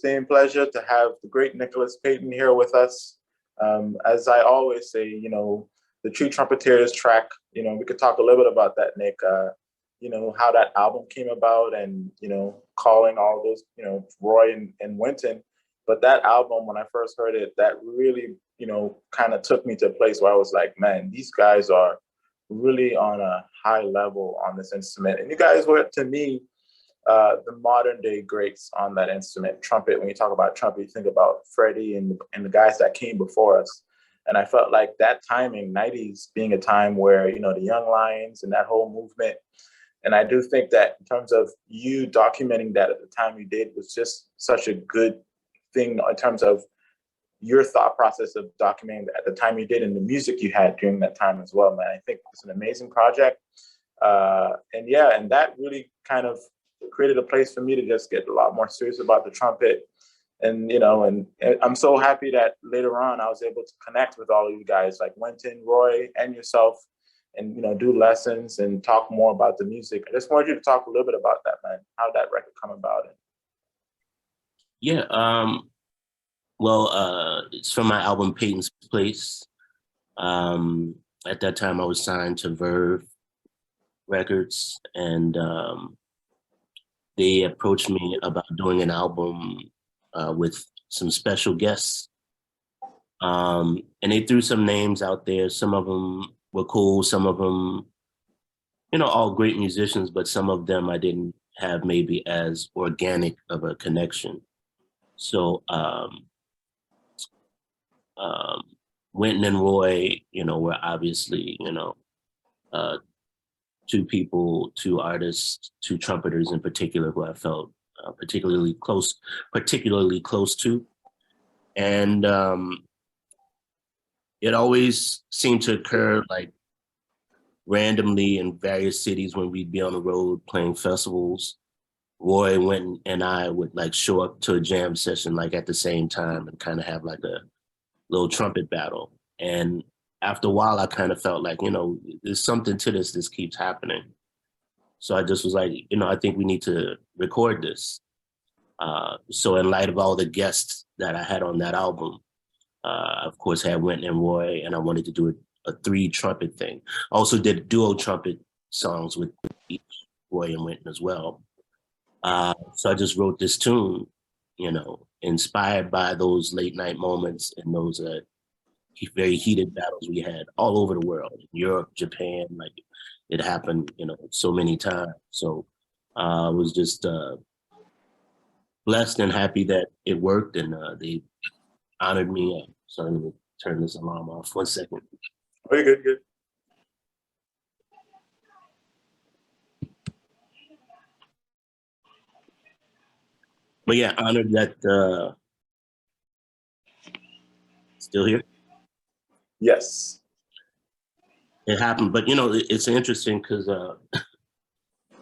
esteemed pleasure to have the great Nicholas Payton here with us. As I always say, the True Trumpeters track, we could talk a little bit about that, Nick, how that album came about and, calling all those, Roy and Wynton. But that album, when I first heard it, that really, kind of took me to a place where I was like, man, these guys are really on a high level on this instrument. And you guys were, to me, the modern day greats on that instrument. Trumpet, when you talk about trumpet, you think about Freddie and the guys that came before us. And I felt like that timing, 90s being a time where, the Young Lions and that whole movement. And I do think that in terms of you documenting that at the time you did was just such a good thing in terms of your thought process of documenting at the time you did and the music you had during that time as well, man. I think it's an amazing project. And that really kind of created a place for me to just get a lot more serious about the trumpet. And, and I'm so happy that later on I was able to connect with all of you guys like Wynton, Roy, and yourself and, do lessons and talk more about the music. I just wanted you to talk a little bit about that, man, how that record come about. Yeah, it's from my album Payton's Place. At that time I was signed to Verve Records, and they approached me about doing an album with some special guests. And they threw some names out there. Some of them were cool, some of them, all great musicians, but some of them I didn't have maybe as organic of a connection. So Wynton and Roy, were obviously, two artists, two trumpeters in particular who I felt particularly close to. And it always seemed to occur like randomly in various cities when we'd be on the road playing festivals. Roy, Wynton, and I would like show up to a jam session like at the same time and kind of have like a little trumpet battle. And after a while, I kind of felt like, there's something to this. This keeps happening. So I just was like, I think we need to record this. So in light of all the guests that I had on that album, I of course had Wynton and Roy, and I wanted to do a 3 trumpet thing. I also did duo trumpet songs with each Roy and Wynton as well. So I just wrote this tune, inspired by those late night moments and those very heated battles we had all over the world, Europe, Japan, like it happened, so many times. So I was just blessed and happy that it worked, and they honored me. Sorry, let me turn this alarm off 1 second. Oh, you're good. But yeah, honored that. Still here? Yes. It happened, but it's interesting because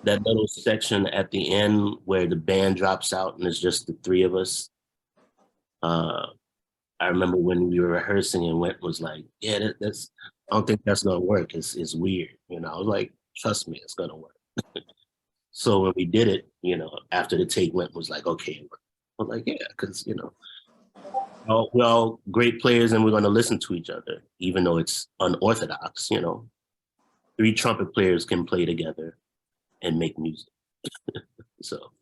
that little section at the end where the band drops out and it's just the 3 of us. I remember when we were rehearsing and Wynton was like, "Yeah, that's. I don't think that's gonna work. It's weird." I was like, "Trust me, it's gonna work." So when we did it, after the take, Wynton was like, "Okay, it worked." I was like, "Yeah," because we're all great players and we're going to listen to each other, even though it's unorthodox. 3 trumpet players can play together and make music. So.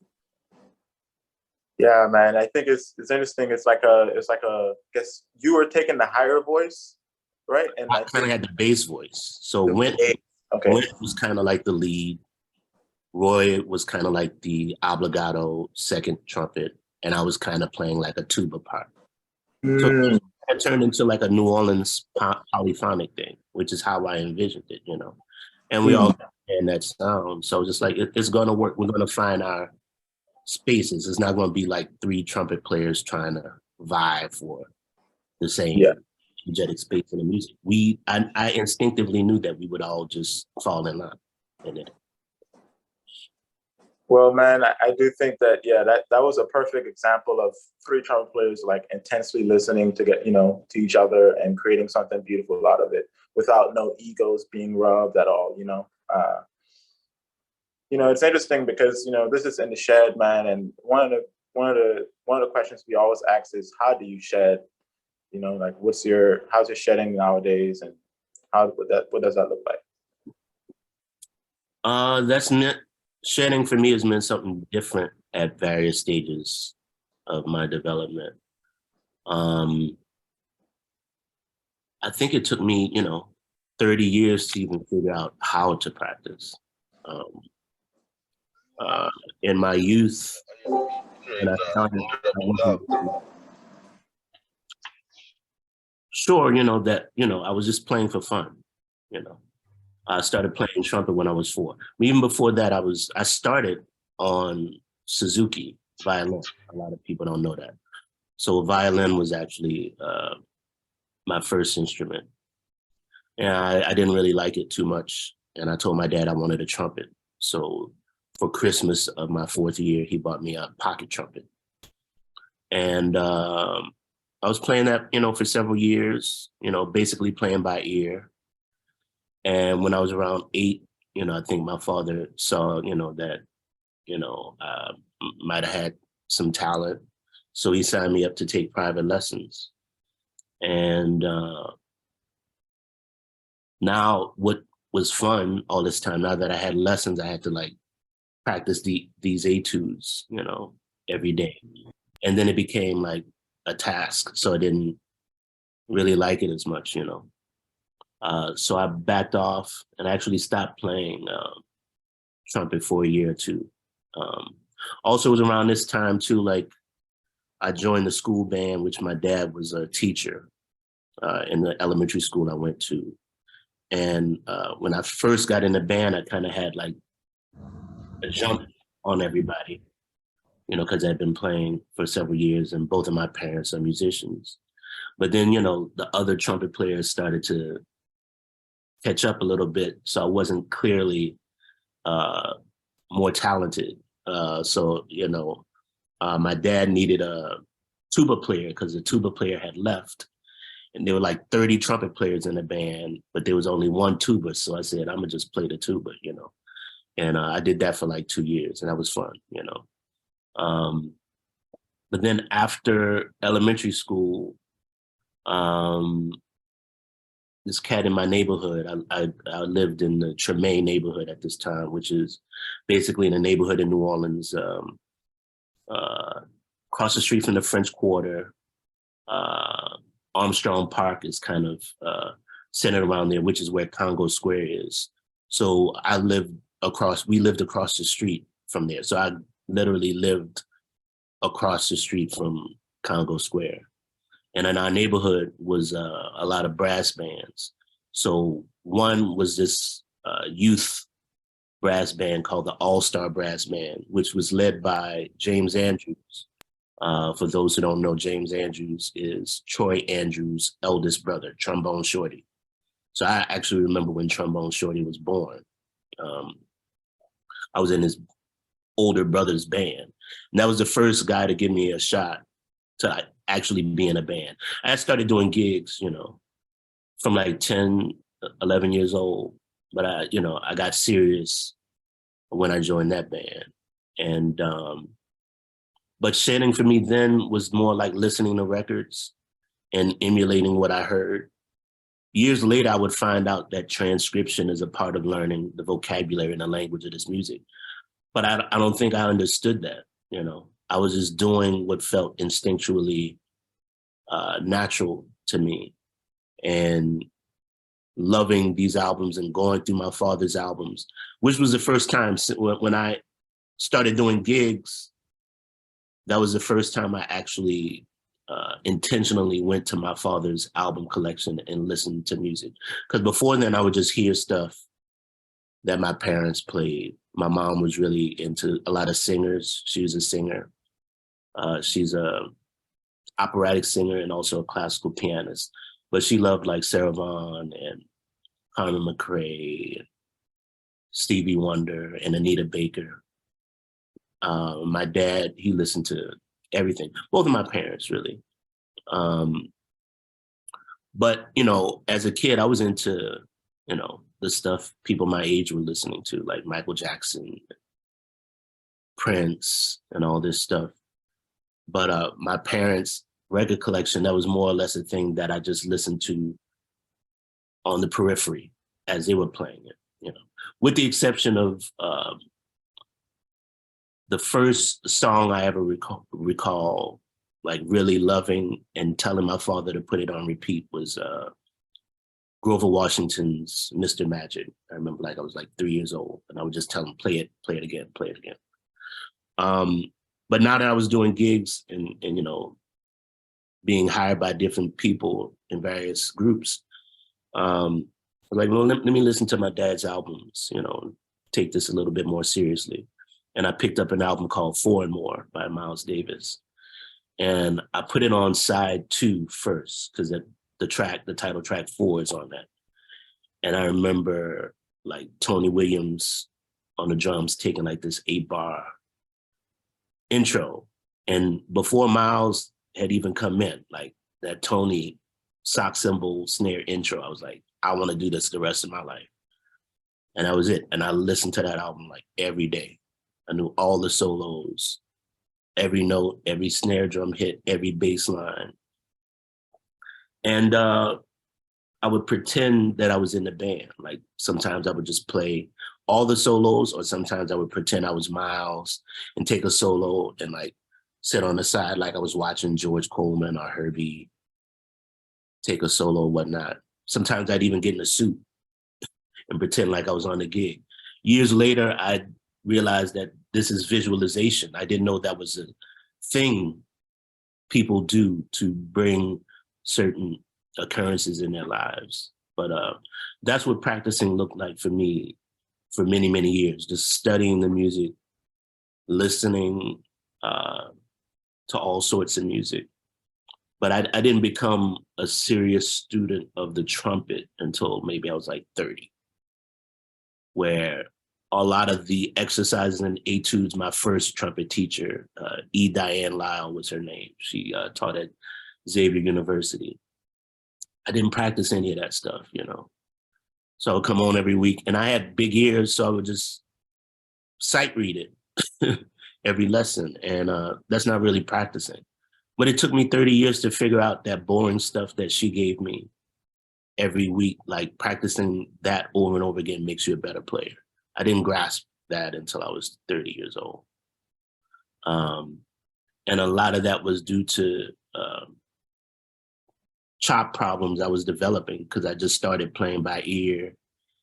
Yeah, man. I think it's interesting. It's like a. I guess you were taking the higher voice, right? And I kind of had the bass voice. So Wynton was kind of like the lead. Roy was kind of like the obligato second trumpet, and I was kind of playing like a tuba part. So it turned into like a New Orleans polyphonic thing, which is how I envisioned it, And we all in that sound. So just like it's gonna work. We're gonna find our spaces. It's not gonna be like 3 trumpet players trying to vie for the same energetic space in the music. I instinctively knew that we would all just fall in line in it. Well, man, I do think that, that was a perfect example of 3 trumpet players like intensely listening to get, to each other and creating something beautiful out of it without no egos being rubbed at all, It's interesting because, this is in the shed, man. And one one of the questions we always ask is, how do you shed? You know, like how's your shedding nowadays, and what does that look like? Shedding for me has meant something different at various stages of my development. I think it took me, 30 years to even figure out how to practice. In my youth, when I started, I wasn't sure, I was just playing for fun, I started playing trumpet when I was 4. Even before that, I started on Suzuki violin. A lot of people don't know that. So violin was actually my first instrument. And I didn't really like it too much. And I told my dad I wanted a trumpet. So for Christmas of my 4th year, he bought me a pocket trumpet. And I was playing that, for several years, basically playing by ear. And when I was around 8, I think my father saw, that, might have had some talent. So he signed me up to take private lessons. And now what was fun all this time, now that I had lessons, I had to practice these etudes, every day. And then it became like a task. So I didn't really like it as much, So I backed off and actually stopped playing trumpet for a year or 2. Also, it was around this time too, I joined the school band, which my dad was a teacher in the elementary school I went to. And when I first got in the band, I kind of had a jump on everybody, because I'd been playing for several years and both of my parents are musicians. But then, the other trumpet players started to catch up a little bit. So I wasn't clearly more talented. So my dad needed a tuba player because the tuba player had left. And there were 30 trumpet players in the band, but there was only one tuba. So I said, I'm gonna just play the tuba, And I did that for 2 years and that was fun, But then after elementary school, this cat in my neighborhood, I lived in the Treme neighborhood at this time, which is basically in a neighborhood in New Orleans, across the street from the French Quarter. Armstrong Park is kind of centered around there, which is where Congo Square is. So we lived across the street from there. So I literally lived across the street from Congo Square. And in our neighborhood was a lot of brass bands. So one was this youth brass band called the All-Star Brass Band, which was led by James Andrews. For those who don't know, James Andrews is Troy Andrews' eldest brother, Trombone Shorty. So I actually remember when Trombone Shorty was born. I was in his older brother's band. And that was the first guy to give me a shot to actually be in a band. I started doing gigs, from 10, 11 years old. But I got serious when I joined that band. And but shedding for me then was more like listening to records and emulating what I heard. Years later, I would find out that transcription is a part of learning the vocabulary and the language of this music. But I don't think I understood that, I was just doing what felt instinctually natural to me, and loving these albums and going through my father's albums, which was the first time when I started doing gigs. That was the first time I actually intentionally went to my father's album collection and listened to music. Because before then, I would just hear stuff that my parents played. My mom was really into a lot of singers. She was a singer. She's a operatic singer and also a classical pianist. But she loved Sarah Vaughan and Carmen McRae, Stevie Wonder, and Anita Baker. My dad, he listened to everything. Both of my parents, really. But, as a kid, I was into, the stuff people my age were listening to, like Michael Jackson, Prince, and all this stuff. But my parents' record collection, that was more or less a thing that I just listened to on the periphery as they were playing it, you know, with the exception of the first song I ever recall like really loving and telling my father to put it on repeat was Grover Washington's Mr. Magic. I remember like I was like 3 years old and I would just tell him, play it again, play it again. But now that I was doing gigs and you know, being hired by different people in various groups, I was like, well, let me listen to my dad's albums, you know, take this a little bit more seriously. And I picked up an album called 4 and More by Miles Davis. And I put it on side 2 first, because the title track 4 is on that. And I remember like Tony Williams on the drums taking like this 8-bar intro. And before Miles had even come in, like that Tony sock cymbal snare intro, I was like, I want to do this the rest of my life. And that was it. And I listened to that album like every day. I knew all the solos, every note, every snare drum hit, every bass line. And I would pretend that I was in the band. Like sometimes I would just play all the solos, or sometimes I would pretend I was Miles and take a solo and like sit on the side like I was watching George Coleman or Herbie take a solo or whatnot. Sometimes I'd even get in a suit and pretend like I was on the gig. Years later, I realized that this is visualization. I didn't know that was a thing people do to bring certain occurrences in their lives. But that's what practicing looked like for me for many, many years, just studying the music, listening to all sorts of music. But I didn't become a serious student of the trumpet until maybe I was like 30, where a lot of the exercises and etudes, my first trumpet teacher, E. Diane Lyle was her name. She taught at Xavier University. I didn't practice any of that stuff, you know. So I would come on every week, and I had big ears, so I would just sight read it every lesson, and that's not really practicing. But it took me 30 years to figure out that boring stuff that she gave me every week. Like practicing that over and over again makes you a better player. I didn't grasp that until I was 30 years old. And a lot of that was due to chop problems I was developing, because I just started playing by ear.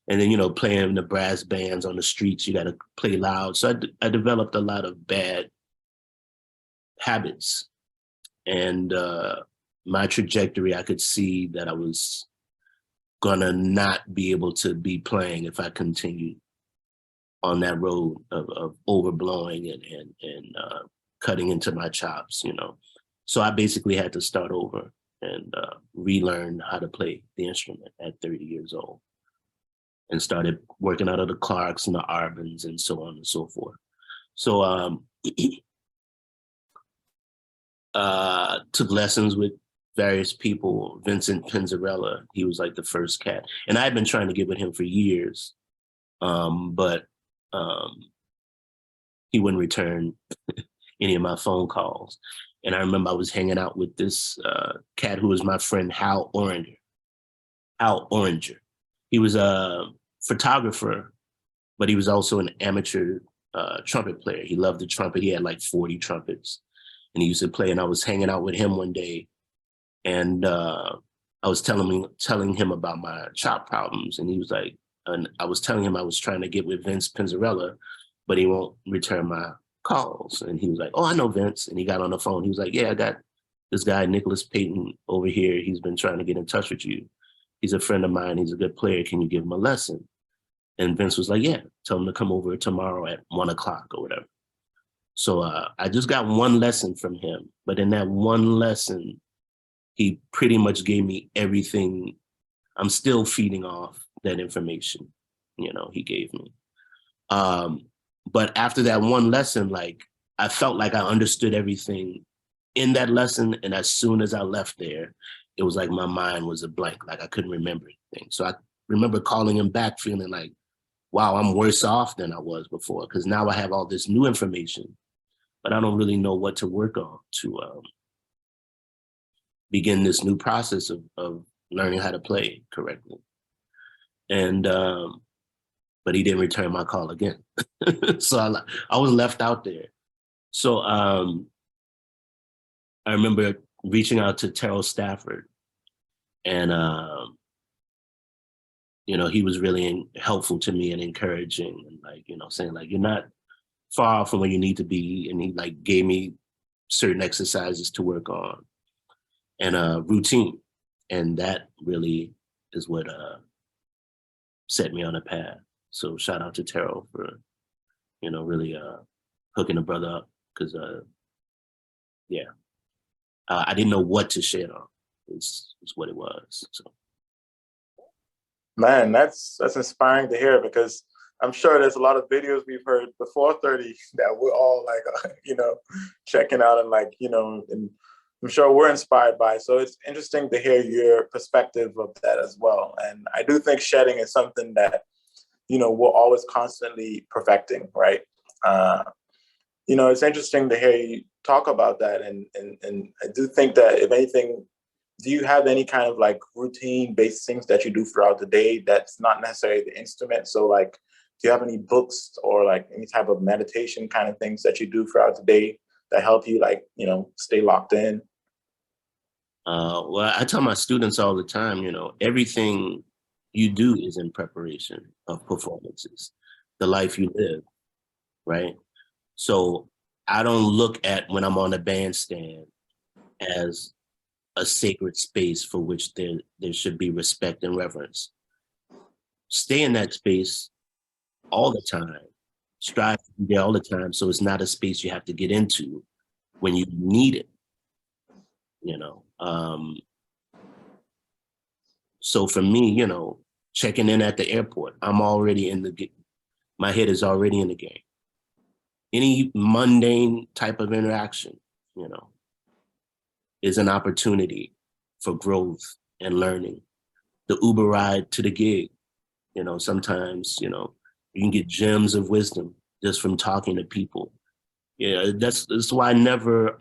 And then, you know, playing the brass bands on the streets, you got to play loud. So I developed a lot of bad habits. And my trajectory, I could see that I was gonna not be able to be playing if I continued on that road of overblowing and cutting into my chops, you know. So I basically had to start over and relearn how to play the instrument at 30 years old, and started working out of the Clarks and the Arbans and so on and so forth. So took lessons with various people. Vincent Pinzarella, he was like the first cat. And I had been trying to get with him for years, but he wouldn't return any of my phone calls. And I remember I was hanging out with this cat who was my friend, Hal Oranger. Hal Oranger. He was a photographer, but he was also an amateur trumpet player. He loved the trumpet. He had like 40 trumpets, and he used to play. And I was hanging out with him one day, and I was telling him about my chop problems, and he was like, and I was telling him I was trying to get with Vince Pinzarella, but he won't return my calls. And he was like, oh, I know Vince. And he got on the phone. He was like, yeah, I got this guy, Nicholas Payton, over here. He's been trying to get in touch with you. He's a friend of mine. He's a good player. Can you give him a lesson? And Vince was like, yeah, tell him to come over tomorrow at 1 o'clock or whatever. So I just got one lesson from him. But in that one lesson, he pretty much gave me everything. I'm still feeding off that information, you know, he gave me. But after that one lesson, like, I felt like I understood everything in that lesson. And as soon as I left there, it was like my mind was a blank, like I couldn't remember anything. So I remember calling him back feeling like, wow, I'm worse off than I was before, because now I have all this new information but I don't really know what to work on to begin this new process of learning how to play correctly. And, but he didn't return my call again. So I was left out there. So I remember reaching out to Terrell Stafford, and you know, he was really helpful to me and encouraging, and like, you know, saying like, you're not far from where you need to be. And he like gave me certain exercises to work on and routine. And that really is what set me on a path. So shout out to Terrell for, you know, really hooking a brother up, because yeah, I didn't know what to shed on. It's what it was. So. Man, that's inspiring to hear, because I'm sure there's a lot of videos we've heard before 30 that we're all like, you know, checking out, and like, you know, and I'm sure we're inspired by. So it's interesting to hear your perspective of that as well. And I do think shedding is something that, you know, we're always constantly perfecting, right? You know, it's interesting to hear you talk about that. And I do think that, if anything, do you have any kind of like routine-based things that you do throughout the day that's not necessarily the instrument? So like, do you have any books or like any type of meditation kind of things that you do throughout the day that help you, like, you know, stay locked in? Well, I tell my students all the time, you know, everything you do is in preparation of performances, the life you live, right? So I don't look at when I'm on the bandstand as a sacred space for which there should be respect and reverence. Stay in that space all the time. Strive to be there all the time, so it's not a space you have to get into when you need it, you know? So for me, you know, checking in at the airport, I'm already in the, my head is already in the game. Any mundane type of interaction, you know, is an opportunity for growth and learning. The Uber ride to the gig, you know, sometimes, you know, you can get gems of wisdom just from talking to people. Yeah, that's why I never,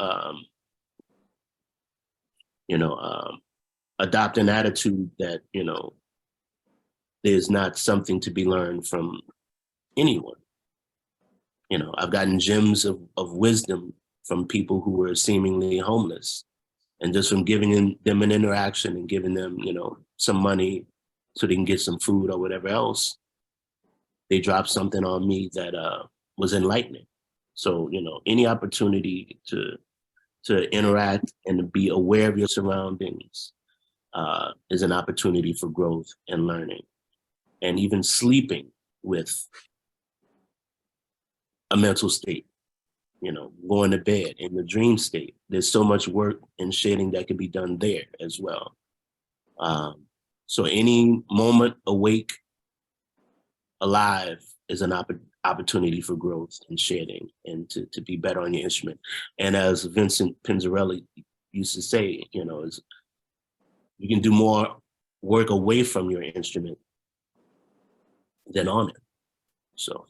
you know, adopt an attitude that, you know, there's not something to be learned from anyone. You know, I've gotten gems of wisdom from people who were seemingly homeless. And just from giving them an interaction and giving them, you know, some money so they can get some food or whatever else, they dropped something on me that was enlightening. So, you know, any opportunity to interact and to be aware of your surroundings is an opportunity for growth and learning. And even sleeping with a mental state, you know, going to bed in the dream state. There's so much work and shedding that can be done there as well. So any moment awake, alive, is an opportunity for growth and shedding and to be better on your instrument. And as Vincent Pinzarelli used to say, you know, is you can do more work away from your instrument than on it. So.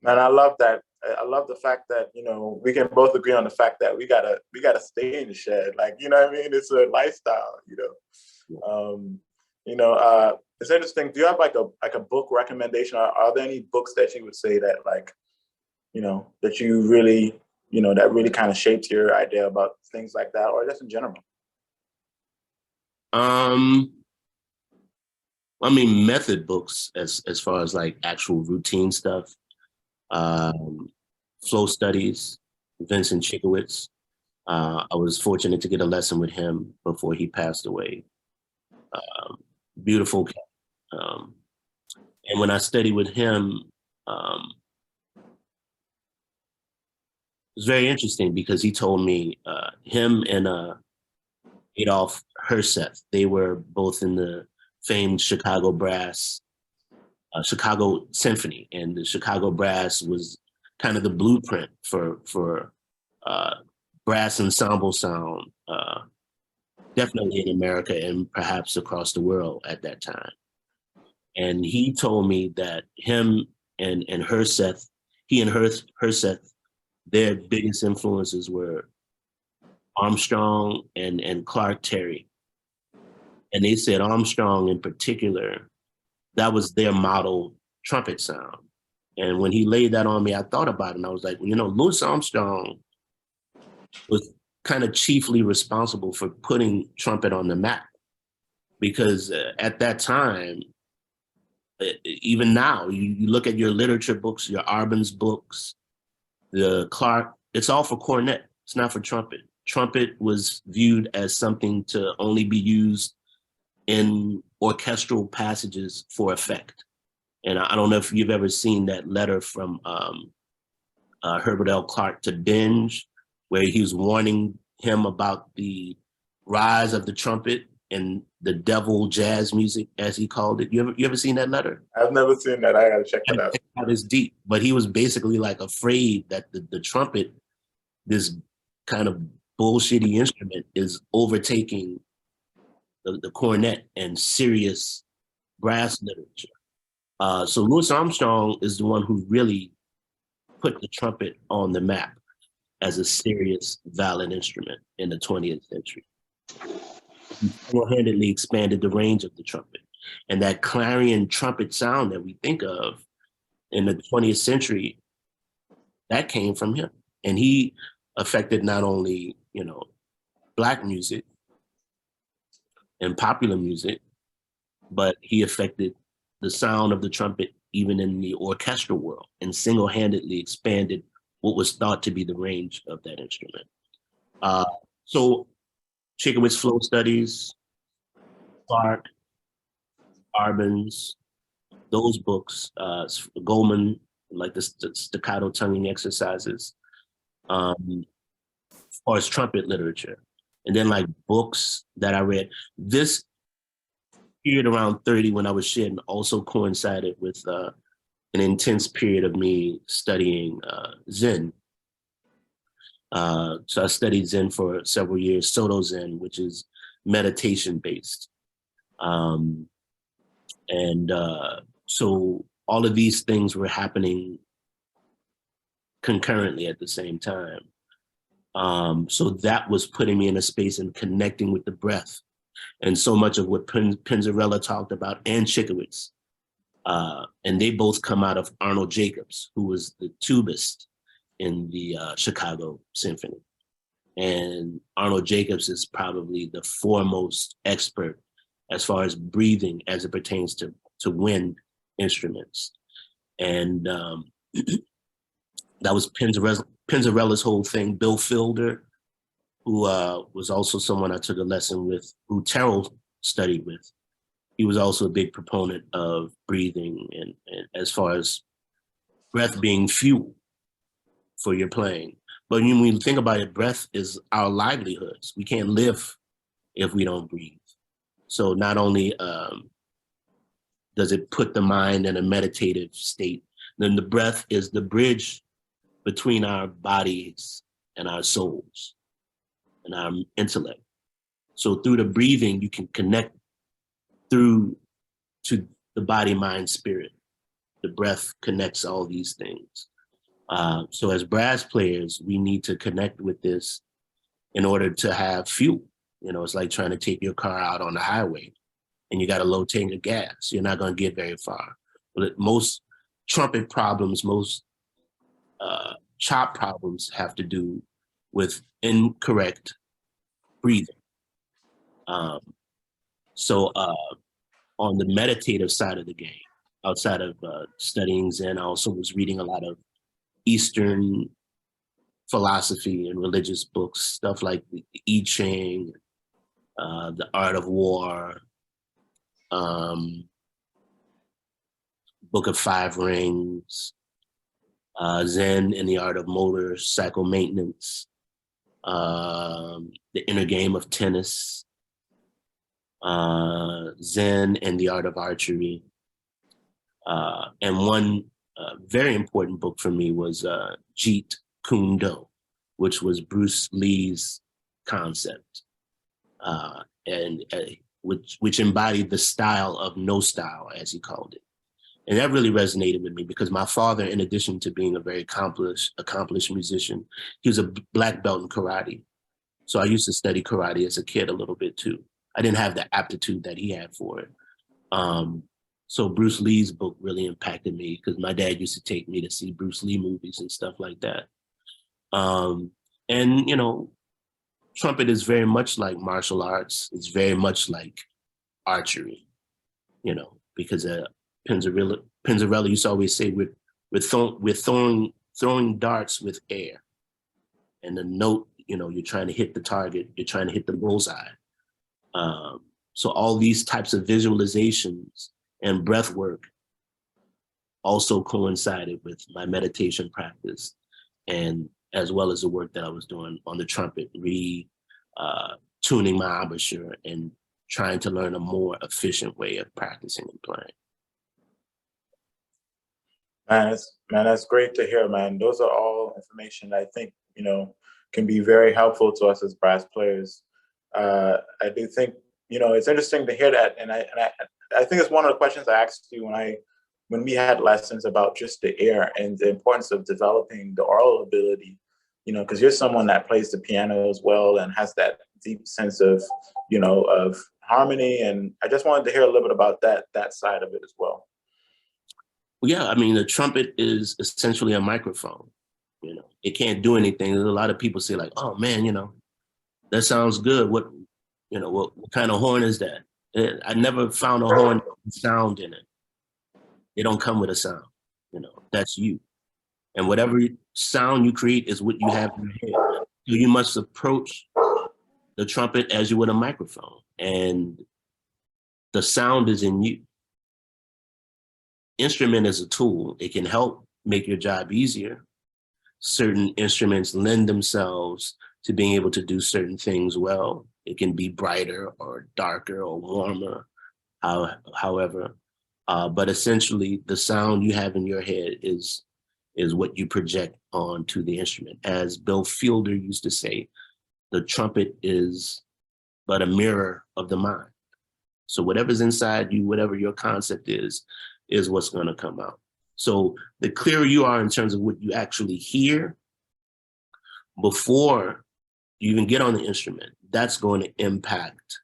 Man, I love that. I love the fact that, you know, we can both agree on the fact that we gotta stay in the shed. Like, you know what I mean? It's a lifestyle, you know. You know, it's interesting. Do you have like a book recommendation? Are there any books that you would say that, like, you know, that you really, you know, that really kind of shaped your idea about things like that, or just in general? I mean, method books as far as like actual routine stuff. Flow studies, Vincent Chikowitz. I was fortunate to get a lesson with him before he passed away. Beautiful cat. And when I studied with him, it was very interesting because he told me him and Adolph Herseth, they were both in the famed Chicago Brass, Chicago Symphony, and the Chicago Brass was kind of the blueprint for brass ensemble sound, definitely in America and perhaps across the world at that time. And he told me that him and Herseth, he and Herseth their biggest influences were Armstrong and Clark Terry. And they said Armstrong in particular, that was their model trumpet sound. And when he laid that on me, I thought about it and I was like, Louis Armstrong was kind of chiefly responsible for putting trumpet on the map. Because at that time, even now, you look at your literature books, your Arbon's books, the Clark, it's all for cornet. It's not for trumpet. Trumpet was viewed as something to only be used in orchestral passages for effect. And I don't know if you've ever seen that letter from Herbert L. Clark to Binge, where he was warning him about the rise of the trumpet and the devil jazz music, as he called it. You ever seen that letter? I've never seen that. I gotta check it out. It's deep, but he was basically like afraid that the trumpet, this kind of bullshitty instrument, is overtaking the cornet and serious brass literature. So Louis Armstrong is the one who really put the trumpet on the map as a serious, valid instrument in the 20th century. He single-handedly expanded the range of the trumpet. And that clarion trumpet sound that we think of in the 20th century, that came from him. And he affected not only, Black music and popular music, but he affected the sound of the trumpet even in the orchestral world and single-handedly expanded what was thought to be the range of that instrument. So Chikowitz Flow Studies, Clark, Arbon's, those books, Goldman, like the staccato tonguing exercises, as far as trumpet literature. And then like books that I read. This period around 30 when I was shedding also coincided with an intense period of me studying Zen. So I studied Zen for several years, Soto Zen, which is meditation-based. So all of these things were happening concurrently at the same time. So that was putting me in a space and connecting with the breath. And so much of what Pinzarella talked about and Chikowitz. And they both come out of Arnold Jacobs, who was the tubist in the Chicago Symphony. And Arnold Jacobs is probably the foremost expert as far as breathing as it pertains to wind instruments. And that was Pinzarella's whole thing. Bill Fielder, who was also someone I took a lesson with, who Terrell studied with. He was also a big proponent of breathing and as far as breath being fuel for your playing. But when you think about it, breath is our livelihoods. We can't live if we don't breathe. So not only does it put the mind in a meditative state, then the breath is the bridge between our bodies and our souls and our intellect. So through the breathing, you can connect through to the body, mind, spirit. The breath connects all these things. So as brass players, we need to connect with this in order to have fuel. It's like trying to take your car out on the highway and you got a low tank of gas. You're not going to get very far. But most trumpet problems, most chop problems have to do with incorrect breathing. So on the meditative side of the game, outside of studying Zen, I also was reading a lot of Eastern philosophy and religious books, stuff like the I Ching, The Art of War, Book of Five Rings, Zen and the Art of Motor Cycle Maintenance, The Inner Game of Tennis, Zen and the Art of Archery. And one very important book for me was Jeet Kune Do, which was Bruce Lee's concept, and which embodied the style of no style, as he called it. And that really resonated with me because my father, in addition to being a very accomplished musician, he was a black belt in karate. So I used to study karate as a kid a little bit too. I didn't have the aptitude that he had for it. So Bruce Lee's book really impacted me because my dad used to take me to see Bruce Lee movies and stuff like that. And, you know, trumpet is very much like martial arts. It's very much like archery, you know, because Pinzarella used to always say we're throwing darts with air. And the note, you know, you're trying to hit the target, you're trying to hit the bullseye. So all these types of visualizations and breath work also coincided with my meditation practice, and as well as the work that I was doing on the trumpet, tuning my embouchure and trying to learn a more efficient way of practicing and playing. Man, that's great to hear, man. Those are all information I think, you know, can be very helpful to us as brass players. I do think, you know, it's interesting to hear that, and I think it's one of the questions I asked you when we had lessons about just the air and the importance of developing the oral ability, you know, because you're someone that plays the piano as well and has that deep sense of, you know, of harmony. And I just wanted to hear a little bit about that side of it as well. Well, yeah, I mean, the trumpet is essentially a microphone. You know, it can't do anything. There's a lot of people say like, oh man, you know, that sounds good. What kind of horn is that? I never found a horn with sound in it. They don't come with a sound, you know, that's you. And whatever sound you create is what you have in your head. So you must approach the trumpet as you would a microphone, and the sound is in you. Instrument is a tool. It can help make your job easier. Certain instruments lend themselves to being able to do certain things well. It can be brighter or darker or warmer, however. But essentially, the sound you have in your head is what you project onto the instrument. As Bill Fielder used to say, the trumpet is but a mirror of the mind. So whatever's inside you, whatever your concept is what's going to come out. So the clearer you are in terms of what you actually hear before you even get on the instrument, that's going to impact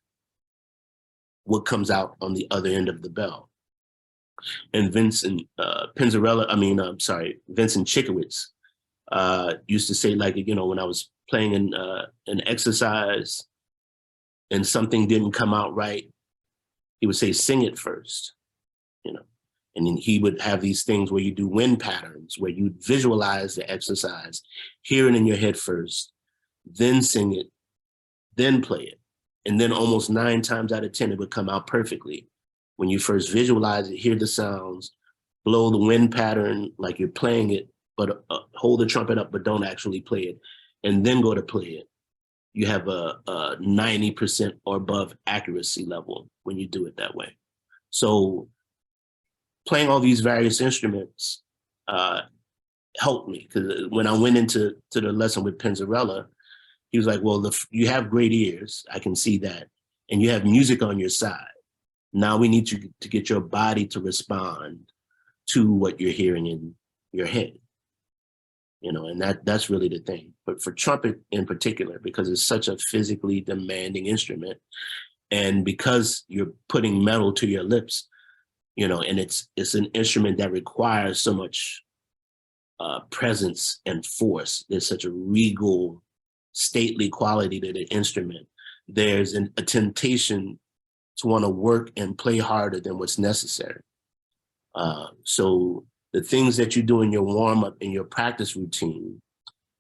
what comes out on the other end of the bell. And Vincent Chikowitz used to say, like, you know, when I was playing an exercise and something didn't come out right, he would say, sing it first, you know. And then he would have these things where you do wind patterns, where you visualize the exercise, hear it in your head first, then sing it, then play it. And then almost 9 times out of 10, it would come out perfectly. When you first visualize it, hear the sounds, blow the wind pattern like you're playing it, but hold the trumpet up, but don't actually play it, and then go to play it. You have a 90% or above accuracy level when you do it that way. So playing all these various instruments helped me, because when I went into the lesson with Pinzarella, he was like, well, you have great ears, I can see that, and you have music on your side. Now we need you to get your body to respond to what you're hearing in your head. You know, and that's really the thing. But for trumpet in particular, because it's such a physically demanding instrument, and because you're putting metal to your lips, you know, and it's an instrument that requires so much presence and force. There's such a regal, stately quality to the instrument. There's a temptation to want to work and play harder than what's necessary. So the things that you do in your warm-up, in your practice routine,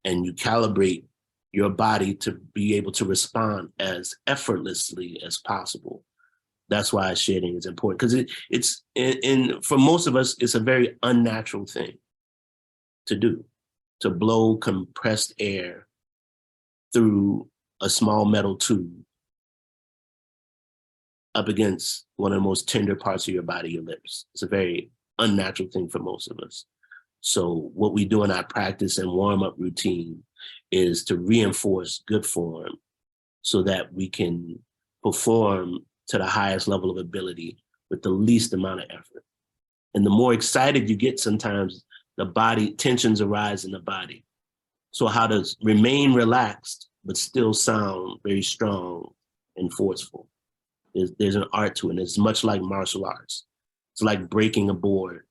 and you calibrate your body to be able to respond as effortlessly as possible. That's why shedding is important, because it's for most of us, it's a very unnatural thing to do, to blow compressed air through a small metal tube up against one of the most tender parts of your body, your lips. It's a very unnatural thing for most of us. So what we do in our practice and warm-up routine is to reinforce good form so that we can perform to the highest level of ability with the least amount of effort. And the more excited you get, sometimes the body tensions arise in the body. So how to remain relaxed, but still sound very strong and forceful. There's an art to it. And it's much like martial arts. It's like breaking a board,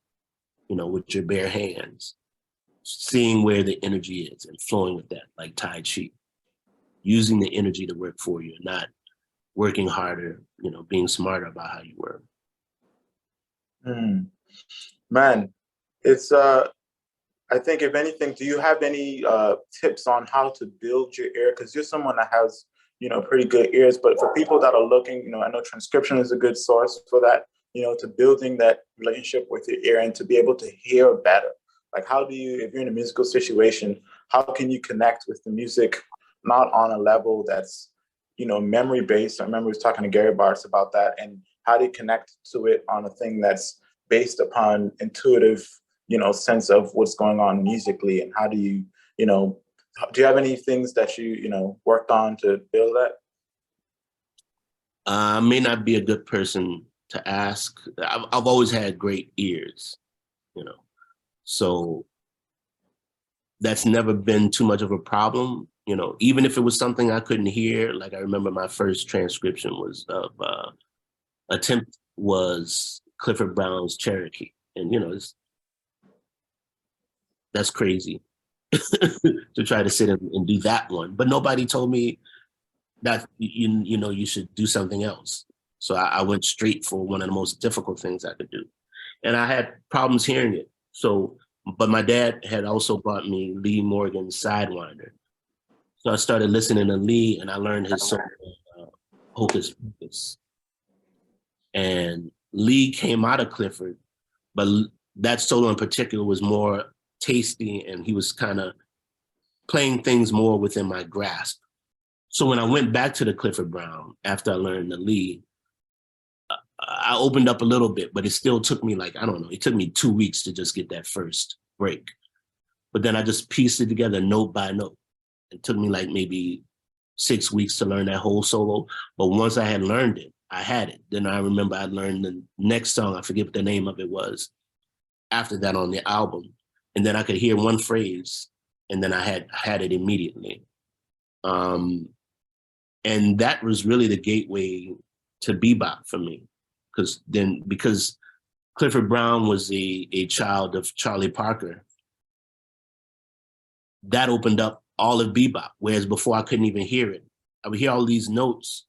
you know, with your bare hands, seeing where the energy is and flowing with that, like Tai Chi, using the energy to work for you, not working harder, you know, being smarter about how you work. Man, it's I think if anything, do you have any tips on how to build your ear? Because you're someone that has, you know, pretty good ears, but for people that are looking, you know, I know transcription is a good source for that, you know, to building that relationship with your ear and to be able to hear better. Like, how do you, if you're in a musical situation, how can you connect with the music, not on a level that's, you know, memory based? I remember I was talking to Gary Bartz about that, and how do you connect to it on a thing that's based upon intuitive, you know, sense of what's going on musically, and how do you, you know, do you have any things that you know, worked on to build that? I may not be a good person to ask. I've always had great ears, you know, so that's never been too much of a problem. You know, even if it was something I couldn't hear, like I remember my first transcription was of attempt was Clifford Brown's Cherokee, and you know, that's crazy to try to sit and do that one. But nobody told me that you know you should do something else. So I went straight for one of the most difficult things I could do, and I had problems hearing it. So, but my dad had also brought me Lee Morgan's Sidewinder. So I started listening to Lee, and I learned his song Hocus Pocus. And Lee came out of Clifford, but that solo in particular was more tasty, and he was kind of playing things more within my grasp. So when I went back to the Clifford Brown after I learned the Lee, I opened up a little bit, but it still took me like, I don't know, it took me 2 weeks to just get that first break. But then I just pieced it together note by note. It took me like maybe 6 weeks to learn that whole solo. But once I had learned it, I had it. Then I remember I learned the next song, I forget what the name of it was, after that on the album. And then I could hear one phrase, and then I had it immediately. And that was really the gateway to bebop for me. Because Clifford Brown was a child of Charlie Parker, that opened up all of bebop, whereas before I couldn't even hear it. I would hear all these notes,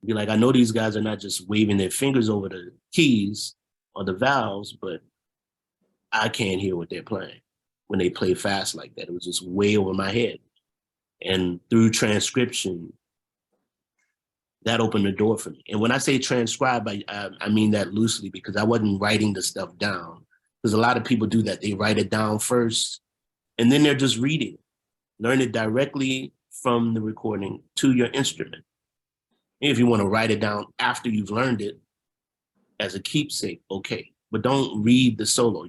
be like, I know these guys are not just waving their fingers over the keys or the valves, but I can't hear what they're playing when they play fast like that. It was just way over my head. And through transcription, that opened the door for me. And when I say transcribe, I mean that loosely, because I wasn't writing the stuff down. Because a lot of people do that. They write it down first, and then they're just reading. Learn it directly from the recording to your instrument. If you want to write it down after you've learned it as a keepsake, okay. But don't read the solo.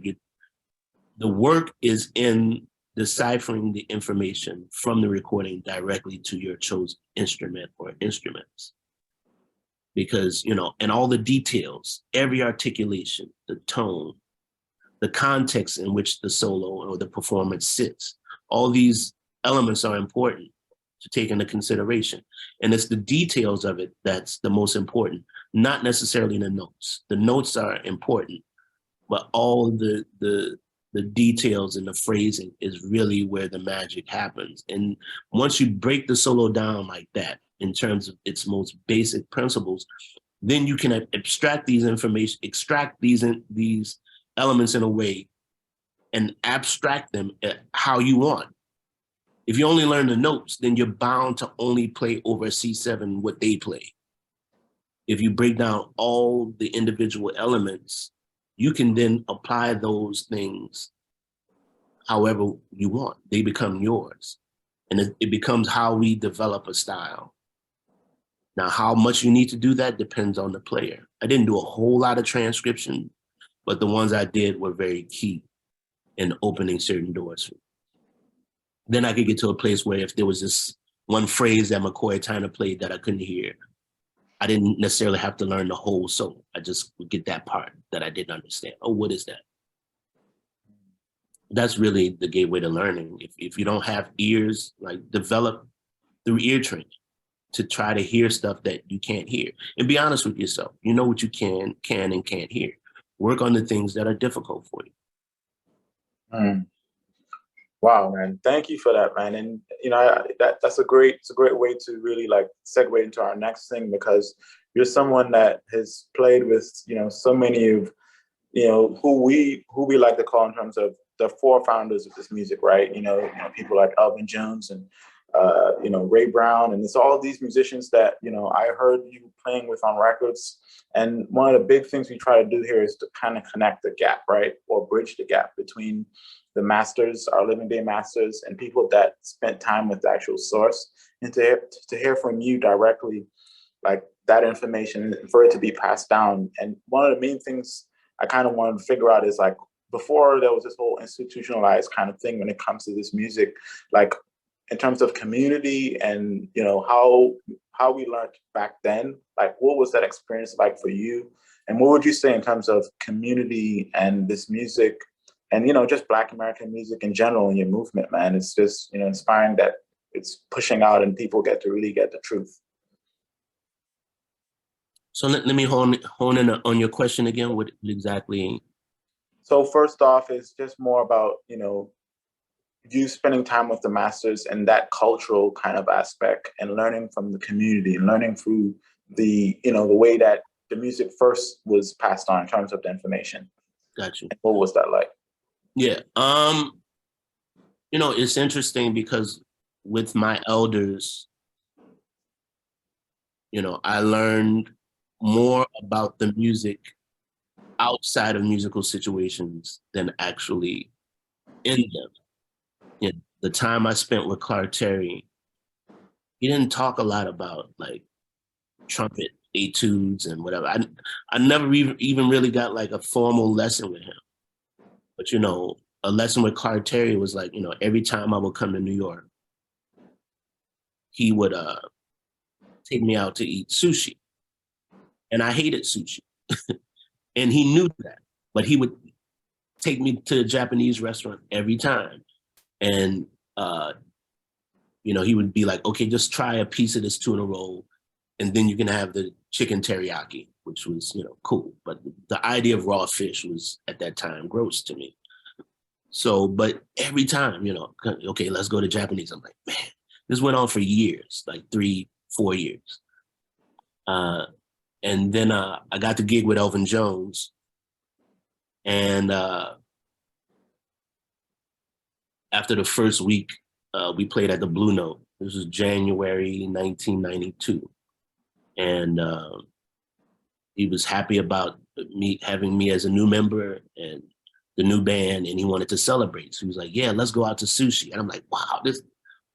The work is in deciphering the information from the recording directly to your chosen instrument or instruments. Because, you know, and all the details, every articulation, the tone, the context in which the solo or the performance sits, all these elements are important to take into consideration. And it's the details of it that's the most important, not necessarily the notes. The notes are important, but all the details and the phrasing is really where the magic happens. And once you break the solo down like that, in terms of its most basic principles, then you can extract these elements in a way and abstract them how you want. If you only learn the notes, then you're bound to only play over C7 what they play. If you break down all the individual elements, you can then apply those things however you want. They become yours. And it becomes how we develop a style. Now, how much you need to do that depends on the player. I didn't do a whole lot of transcription, but the ones I did were very key in opening certain doors for me. Then I could get to a place where if there was this one phrase that McCoy Tyner played that I couldn't hear, I didn't necessarily have to learn the whole song. I just would get that part that I didn't understand. Oh, what is that? That's really the gateway to learning. If you don't have ears, like develop through ear training to try to hear stuff that you can't hear. And be honest with yourself. You know what you can and can't hear. Work on the things that are difficult for you. Mm. Wow, man. Thank you for that, man. And you know, it's a great way to really like segue into our next thing, because you're someone that has played with, you know, so many of, you know, who we like to call in terms of the four founders of this music, right? You know, people like Elvin Jones and you know, Ray Brown, and it's all these musicians that, you know, I heard you playing with on records. And one of the big things we try to do here is to kind of connect the gap, right? Or bridge the gap between the masters, our living day masters, and people that spent time with the actual source, and to hear from you directly, like that information, for it to be passed down. And one of the main things I kind of wanted to figure out is like, before there was this whole institutionalized kind of thing when it comes to this music, like in terms of community and, you know, how we learned back then, like what was that experience like for you? And what would you say in terms of community and this music and, you know, just Black American music in general in your movement, man? It's just, you know, inspiring that it's pushing out and people get to really get the truth. So let me hone in on your question again. What exactly? So first off, it's just more about, you know, you spending time with the masters and that cultural kind of aspect, and learning from the community and learning through the, you know, the way that the music first was passed on in terms of the information. Got you. And what was that like? Yeah. You know, it's interesting because with my elders, you know, I learned more about the music outside of musical situations than actually in them. You know, the time I spent with Clark Terry, he didn't talk a lot about like trumpet etudes and whatever. I never even really got like a formal lesson with him. But, you know, a lesson with Clark Terry was like, you know, every time I would come to New York, he would take me out to eat sushi. And I hated sushi. And he knew that. But he would take me to a Japanese restaurant every time. And, you know, he would be like, okay, just try a piece of this tuna roll, and then you can have the chicken teriyaki, which was, you know, cool. But the idea of raw fish was at that time gross to me. So, but every time, you know, okay, let's go to Japanese. I'm like, man, this went on for years, like 3-4 years. And then I got the gig with Elvin Jones. And after the first week, we played at the Blue Note. This was January 1992. And he was happy about me having me as a new member and the new band, and he wanted to celebrate. So he was like, yeah, let's go out to sushi. And I'm like, wow,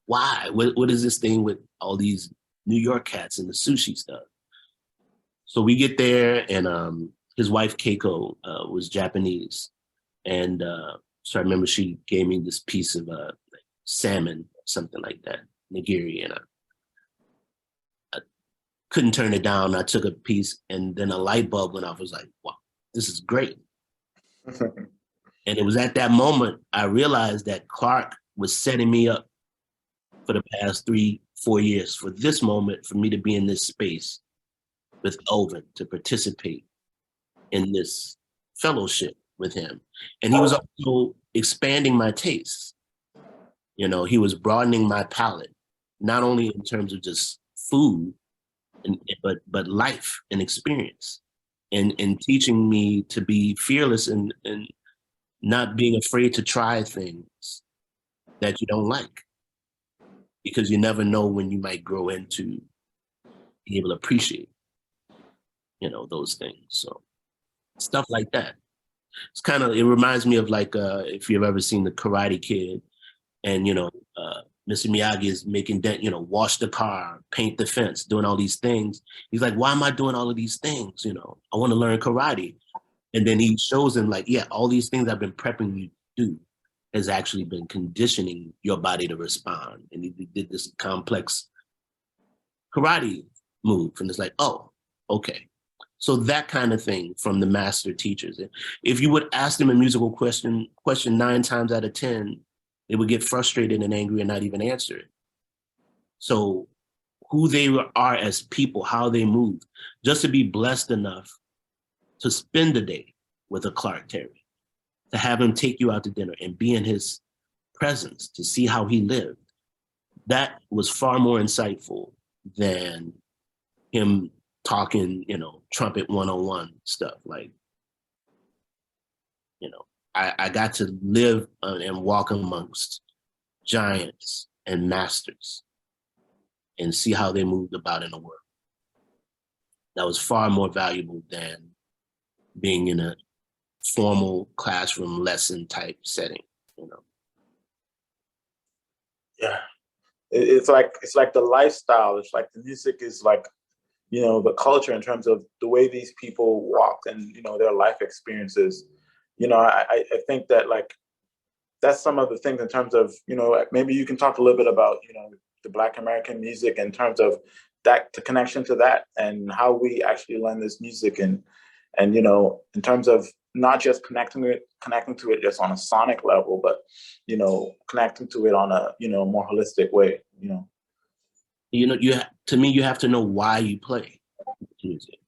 why? What is this thing with all these New York cats and the sushi stuff? So we get there, and his wife, Keiko, was Japanese. And so I remember she gave me this piece of like salmon, something like that, nigiri, and I couldn't turn it down. I took a piece, and then a light bulb went off. I was like, wow, this is great. And it was at that moment I realized that Clark was setting me up for the past 3-4 years for this moment, for me to be in this space with Elvin, to participate in this fellowship with him. And he was also expanding my tastes. You know, he was broadening my palate, not only in terms of just food, but life and experience, and teaching me to be fearless and not being afraid to try things that you don't like, because you never know when you might grow into being able to appreciate, you know, those things. So stuff like that. It's kind of, it reminds me of like, if you've ever seen The Karate Kid, and, you know, Mr. Miyagi is making, you know, wash the car, paint the fence, doing all these things. He's like, why am I doing all of these things? You know, I want to learn karate. And then he shows him like, yeah, all these things I've been prepping you to do has actually been conditioning your body to respond. And he did this complex karate move. And it's like, oh, Okay. So that kind of thing from the master teachers. If you would ask them a musical question 9 times out of 10, they would get frustrated and angry and not even answer it. So who they are as people, how they move, just to be blessed enough to spend a day with a Clark Terry, to have him take you out to dinner and be in his presence, to see how he lived, that was far more insightful than him talking, trumpet 101 stuff. Like, I got to live and walk amongst giants and masters and see how they moved about in the world. That was far more valuable than being in a formal classroom lesson type setting, Yeah. It's like the lifestyle. It's like the music is like, the culture in terms of the way these people walked and, their life experiences. I think that like, that's some of the things in terms of, maybe you can talk a little bit about, the Black American music in terms of that, the connection to that and how we actually learn this music and, in terms of not just connecting to it just on a sonic level, but, connecting to it on a, more holistic way, To me, you have to know why you play music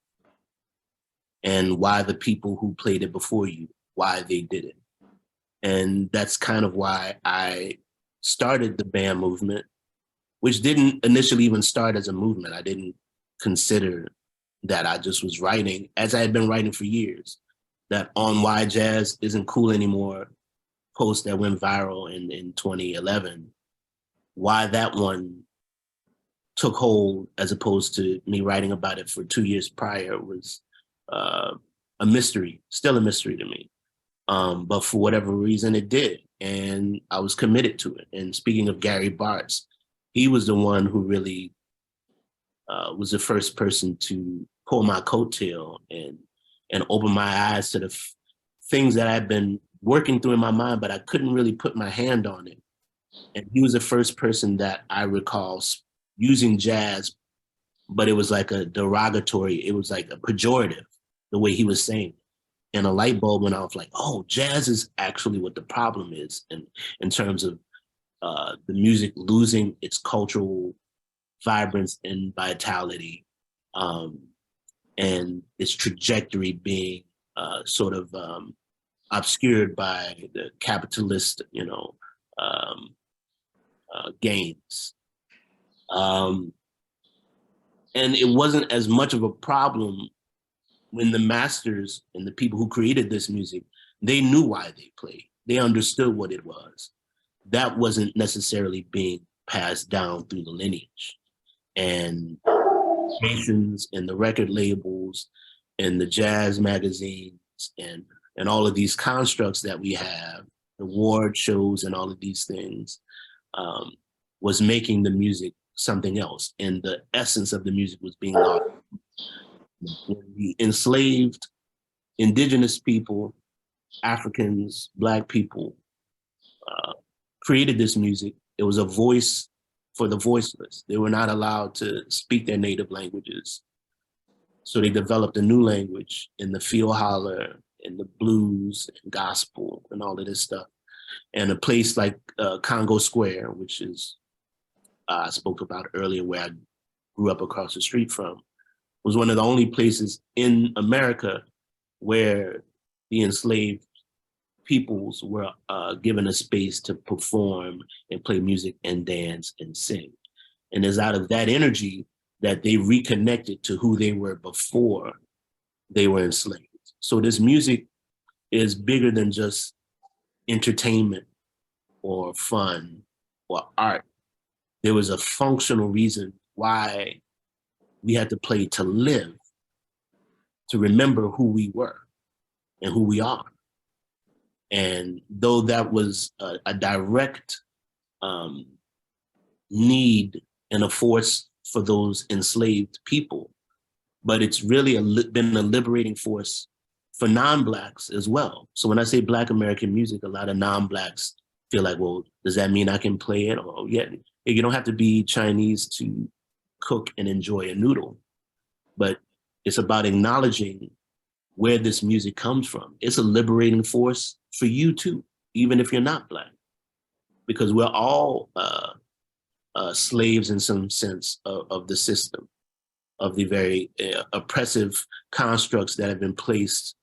and why the people who played it before you, why they did it. And that's kind of why I started the band movement, which didn't initially even start as a movement. I didn't consider that. I just was writing, as I had been writing for years, that On Why Jazz Isn't Cool Anymore post that went viral in 2011. Why that one took hold as opposed to me writing about it for 2 years prior was a mystery, still a mystery to me. But for whatever reason, it did. And I was committed to it. And speaking of Gary Bartz, he was the one who really was the first person to pull my coattail and open my eyes to the things that I'd been working through in my mind, but I couldn't really put my hand on it. And he was the first person that I recall using jazz, but it was like a derogatory, it was like a pejorative, the way he was saying it. And a light bulb went off like, oh, jazz is actually what the problem is in terms of the music losing its cultural vibrance and vitality, and its trajectory being sort of obscured by the capitalist, gains. And it wasn't as much of a problem when the masters and the people who created this music, they knew why they played. They understood what it was. That wasn't necessarily being passed down through the lineage. And stations and the record labels and the jazz magazines and all of these constructs that we have, award shows and all of these things, was making the music something else. And the essence of the music was being lost. When the enslaved indigenous people, Africans, Black people, created this music, it was a voice for the voiceless. They were not allowed to speak their native languages. So they developed a new language in the field holler, in the blues and gospel and all of this stuff. And a place like Congo Square, which is, I spoke about earlier, where I grew up across the street from, was one of the only places in America where the enslaved peoples were given a space to perform and play music and dance and sing. And it's out of that energy that they reconnected to who they were before they were enslaved. So this music is bigger than just entertainment or fun or art. There was a functional reason why we had to play to live, to remember who we were and who we are. And though that was a direct need and a force for those enslaved people, but it's really been a liberating force for non-Blacks as well. So when I say Black American music, a lot of non-Blacks feel like, well, does that mean I can play it? Or yeah, you don't have to be Chinese to cook and enjoy a noodle. But It's about acknowledging where this music comes from. It's a liberating force for you too, even if you're not Black, because we're all slaves in some sense of the system, of the very oppressive constructs that have been placed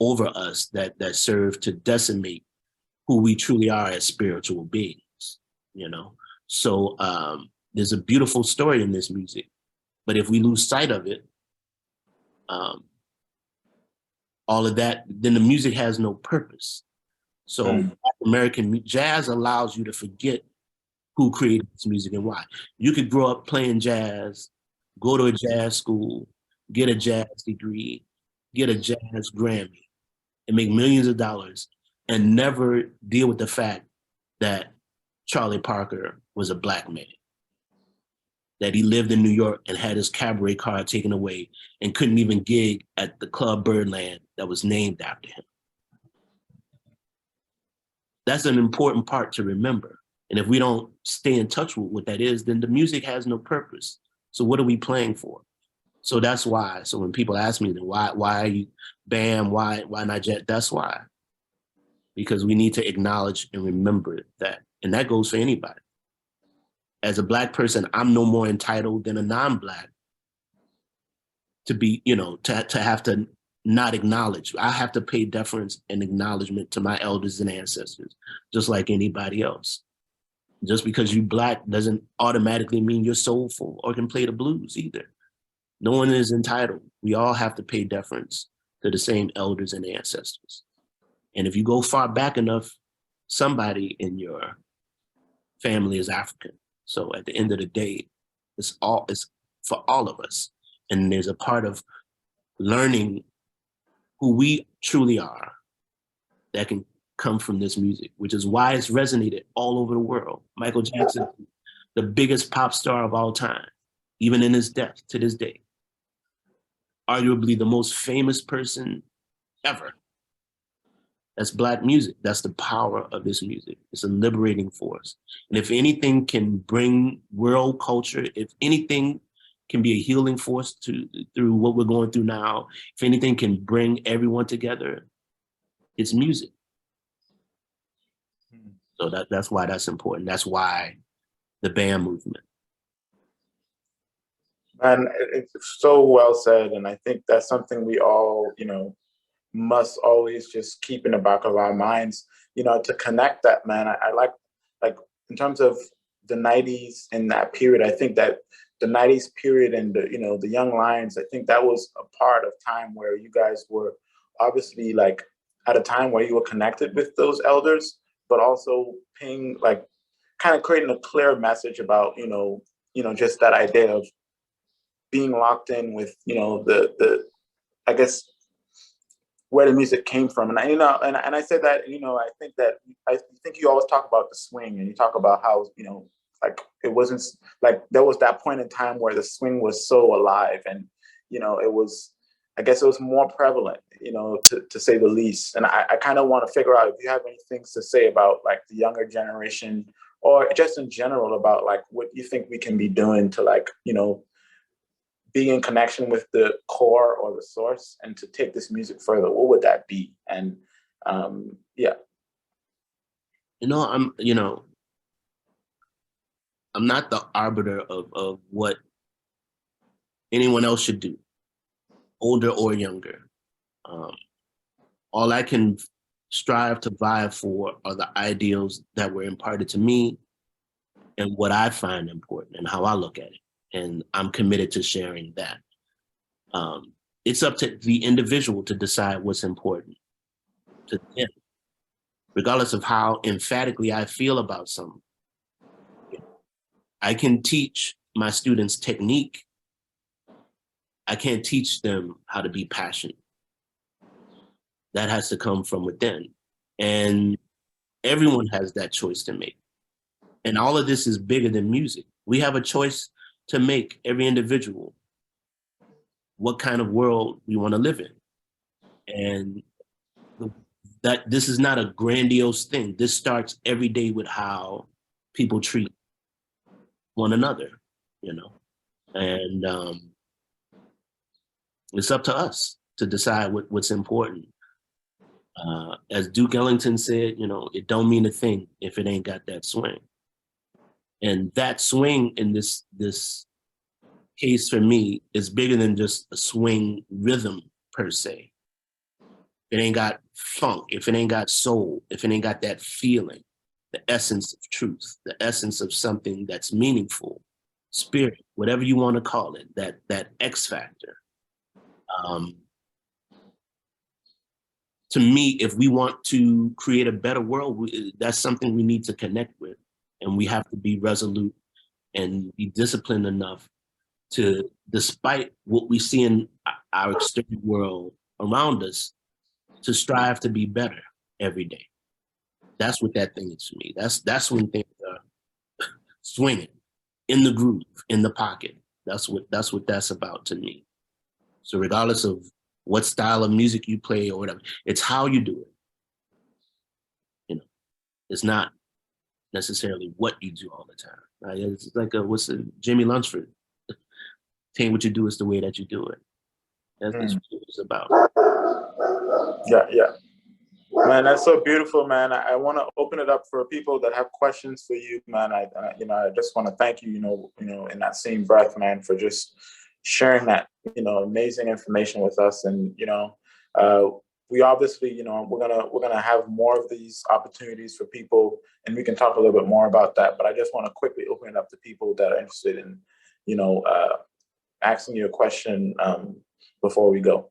over us that serve to decimate who we truly are as spiritual beings, you know? So there's a beautiful story in this music, but if we lose sight of it, all of that, then the music has no purpose. So American jazz allows you to forget who created this music and why. You could grow up playing jazz, go to a jazz school, get a jazz degree, get a jazz Grammy, and make millions of dollars, and never deal with the fact that Charlie Parker was a Black man, that he lived in New York and had his cabaret card taken away and couldn't even gig at the Club Birdland that was named after him. That's an important part to remember. And if we don't stay in touch with what that is, then the music has no purpose. So what are we playing for? So that's why. So when people ask me, why are you BAM? Why not Jet? That's why. Because we need to acknowledge and remember that. And that goes for anybody. As a Black person, I'm no more entitled than a non-Black to be, you know, to have to not acknowledge. I have to pay deference and acknowledgement to my elders and ancestors, just like anybody else. Just because you Black doesn't automatically mean you're soulful or can play the blues either. No one is entitled. We all have to pay deference to the same elders and ancestors. And if you go far back enough, somebody in your family is African. So at the end of the day, it's for all of us. And there's a part of learning who we truly are that can come from this music, which is why it's resonated all over the world. Michael Jackson, the biggest pop star of all time, even in his death to this day. Arguably the most famous person ever. That's Black music. That's the power of this music. It's a liberating force. And if anything can bring world culture, if anything can be a healing force through what we're going through now, if anything can bring everyone together, it's music. So that's why that's important. That's why the BAM movement. And it's so well said. And I think that's something we all, you know, must always just keep in the back of our minds, you know, to connect that, man. I like in terms of the 90s and that period, I think that the 90s period and the, you know, the Young Lions, I think that was a part of time where you guys were obviously like at a time where you were connected with those elders, but also paying, like, kind of creating a clear message about, you know, just that idea of being locked in with, you know, the I guess where the music came from. And I, you know, and I say that, you know, I think you always talk about the swing, and you talk about how, you know, like it wasn't like there was that point in time where the swing was so alive, and, you know, it was, I guess it was more prevalent, you know, to say the least. And I kind of want to figure out if you have any things to say about like the younger generation, or just in general about like what you think we can be doing to, like, you know, be in connection with the core or the source and to take this music further. What would that be? And yeah. I'm not the arbiter of what anyone else should do, older or younger. All I can strive to vie for are the ideals that were imparted to me and what I find important and how I look at it. And I'm committed to sharing that. It's up to the individual to decide what's important to them, regardless of how emphatically I feel about something. I can teach my students technique. I can't teach them how to be passionate. That has to come from within. And everyone has that choice to make. And all of this is bigger than music. We have a choice to make, every individual, what kind of world we want to live in. And that this is not a grandiose thing. This starts every day with how people treat one another, you know? And It's up to us to decide what's important. As Duke Ellington said, you know, it don't mean a thing if it ain't got that swing. And that swing in this case for me is bigger than just a swing rhythm per se. If it ain't got funk, if it ain't got soul, if it ain't got that feeling, the essence of truth, the essence of something that's meaningful, spirit, whatever you want to call it, that X factor. To me, if we want to create a better world, that's something we need to connect with. And we have to be resolute and be disciplined enough to, despite what we see in our external world around us, to strive to be better every day. That's what that thing is for me. That's when things are swinging in the groove, in the pocket. That's what that's about to me. So regardless of what style of music you play or whatever, it's how you do it. You know, it's not necessarily what you do all the time. Right? It's like Jimmy Lunceford. Saying what you do is the way that you do it. That's what it's about. Yeah. Man, that's so beautiful, man. I want to open it up for people that have questions for you, man. I just want to thank you, in that same breath, man, for just sharing that, amazing information with us. And, we obviously, we're gonna have more of these opportunities for people, and we can talk a little bit more about that. But I just want to quickly open it up to people that are interested in, asking you a question before we go.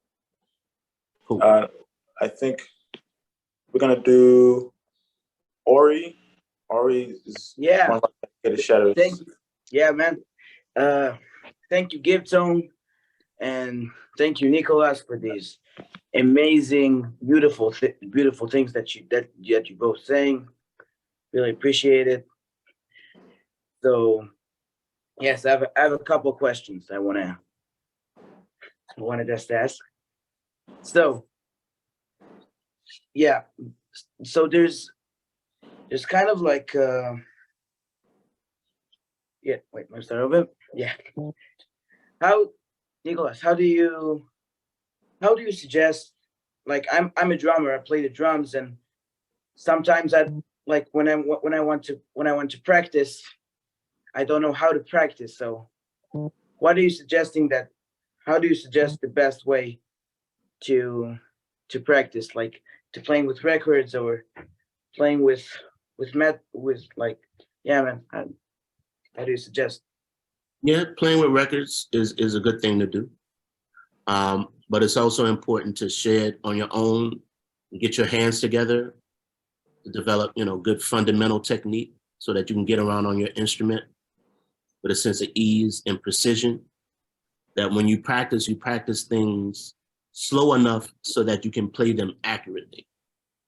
Cool. I think we're gonna do Ori. Ori is one of our dedicated shadows. Thank you. Yeah, man. Thank you, Gibson, and thank you, Nicholas, for these amazing, beautiful things that you both saying. Really appreciate it. So, yes, I have a couple questions I wanna just ask. So, yeah. So there's kind of like wait, let me start over. Yeah. Nicholas, how do you suggest, like, I'm a drummer, I play the drums, and sometimes I like when I want to practice, I don't know how to practice. So how do you suggest the best way to practice, like to playing with records or playing with like, yeah, man, how do you suggest? Yeah, playing with records is a good thing to do. But it's also important to share it on your own, get your hands together, to develop, good fundamental technique so that you can get around on your instrument with a sense of ease and precision. That when you practice things slow enough so that you can play them accurately.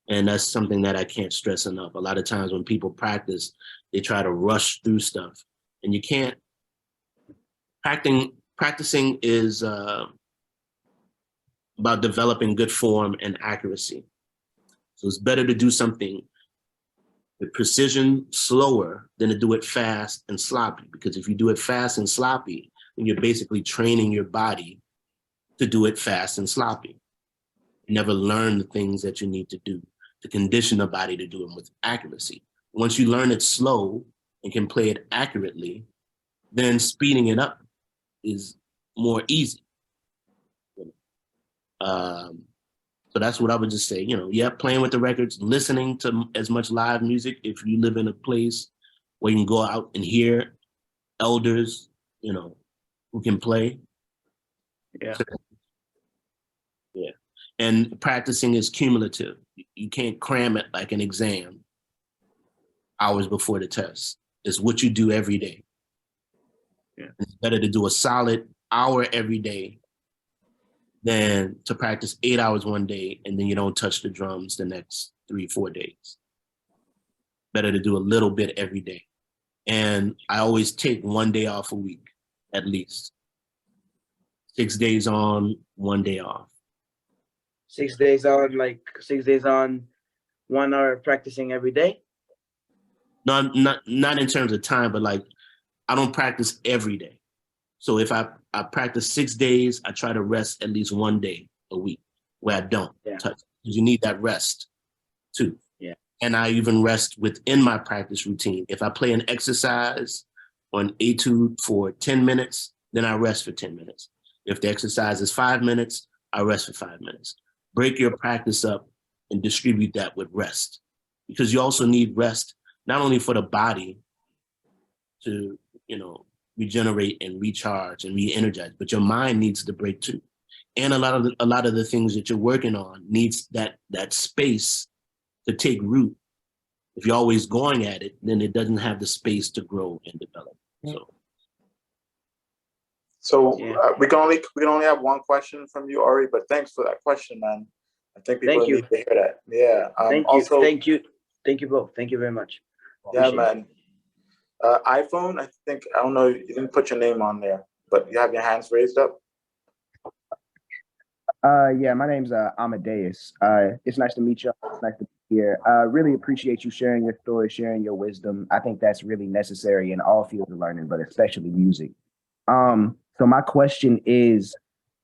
And that's something that I can't stress enough. A lot of times when people practice, they try to rush through stuff, and you can't. Practicing is about developing good form and accuracy. So it's better to do something with precision slower than to do it fast and sloppy, because if you do it fast and sloppy, then you're basically training your body to do it fast and sloppy. You never learn the things that you need to do to condition the body to do them with accuracy. Once you learn it slow and can play it accurately, then speeding it up is more easy. So that's what I would just say, playing with the records, listening to as much live music. If you live in a place where you can go out and hear elders, who can play. Yeah. Yeah. And practicing is cumulative. You can't cram it like an exam hours before the test. It's what you do every day. Yeah. It's better to do a solid hour every day than to practice 8 hours one day and then you don't touch the drums the next 3-4 days. Better to do a little bit every day. And I always take 1 day off a week, at least. 6 days on, 1 day off. 6 days on, like 6 days on, 1 hour practicing every day? Not in terms of time, but like I don't practice every day. So if I practice 6 days, I try to rest at least 1 day a week where I don't touch. Because you need that rest too. Yeah. And I even rest within my practice routine. If I play an exercise or an etude for 10 minutes, then I rest for 10 minutes. If the exercise is 5 minutes, I rest for 5 minutes. Break your practice up and distribute that with rest. Because you also need rest, not only for the body to, regenerate and recharge and re-energize, but your mind needs to break too. And a lot of the things that you're working on needs that space to take root. If you're always going at it, then it doesn't have the space to grow and develop. So we can only have one question from you, Ori. But thanks for that question, man. I think people need to hear that. Yeah. Thank you both. Thank you very much. Yeah, man. iPhone. I don't know. You didn't put your name on there, but you have your hands raised up. Yeah, my name's Amadeus. It's nice to meet you. It's nice to be here. Really appreciate you sharing your story, sharing your wisdom. I think that's really necessary in all fields of learning, but especially music. So my question is,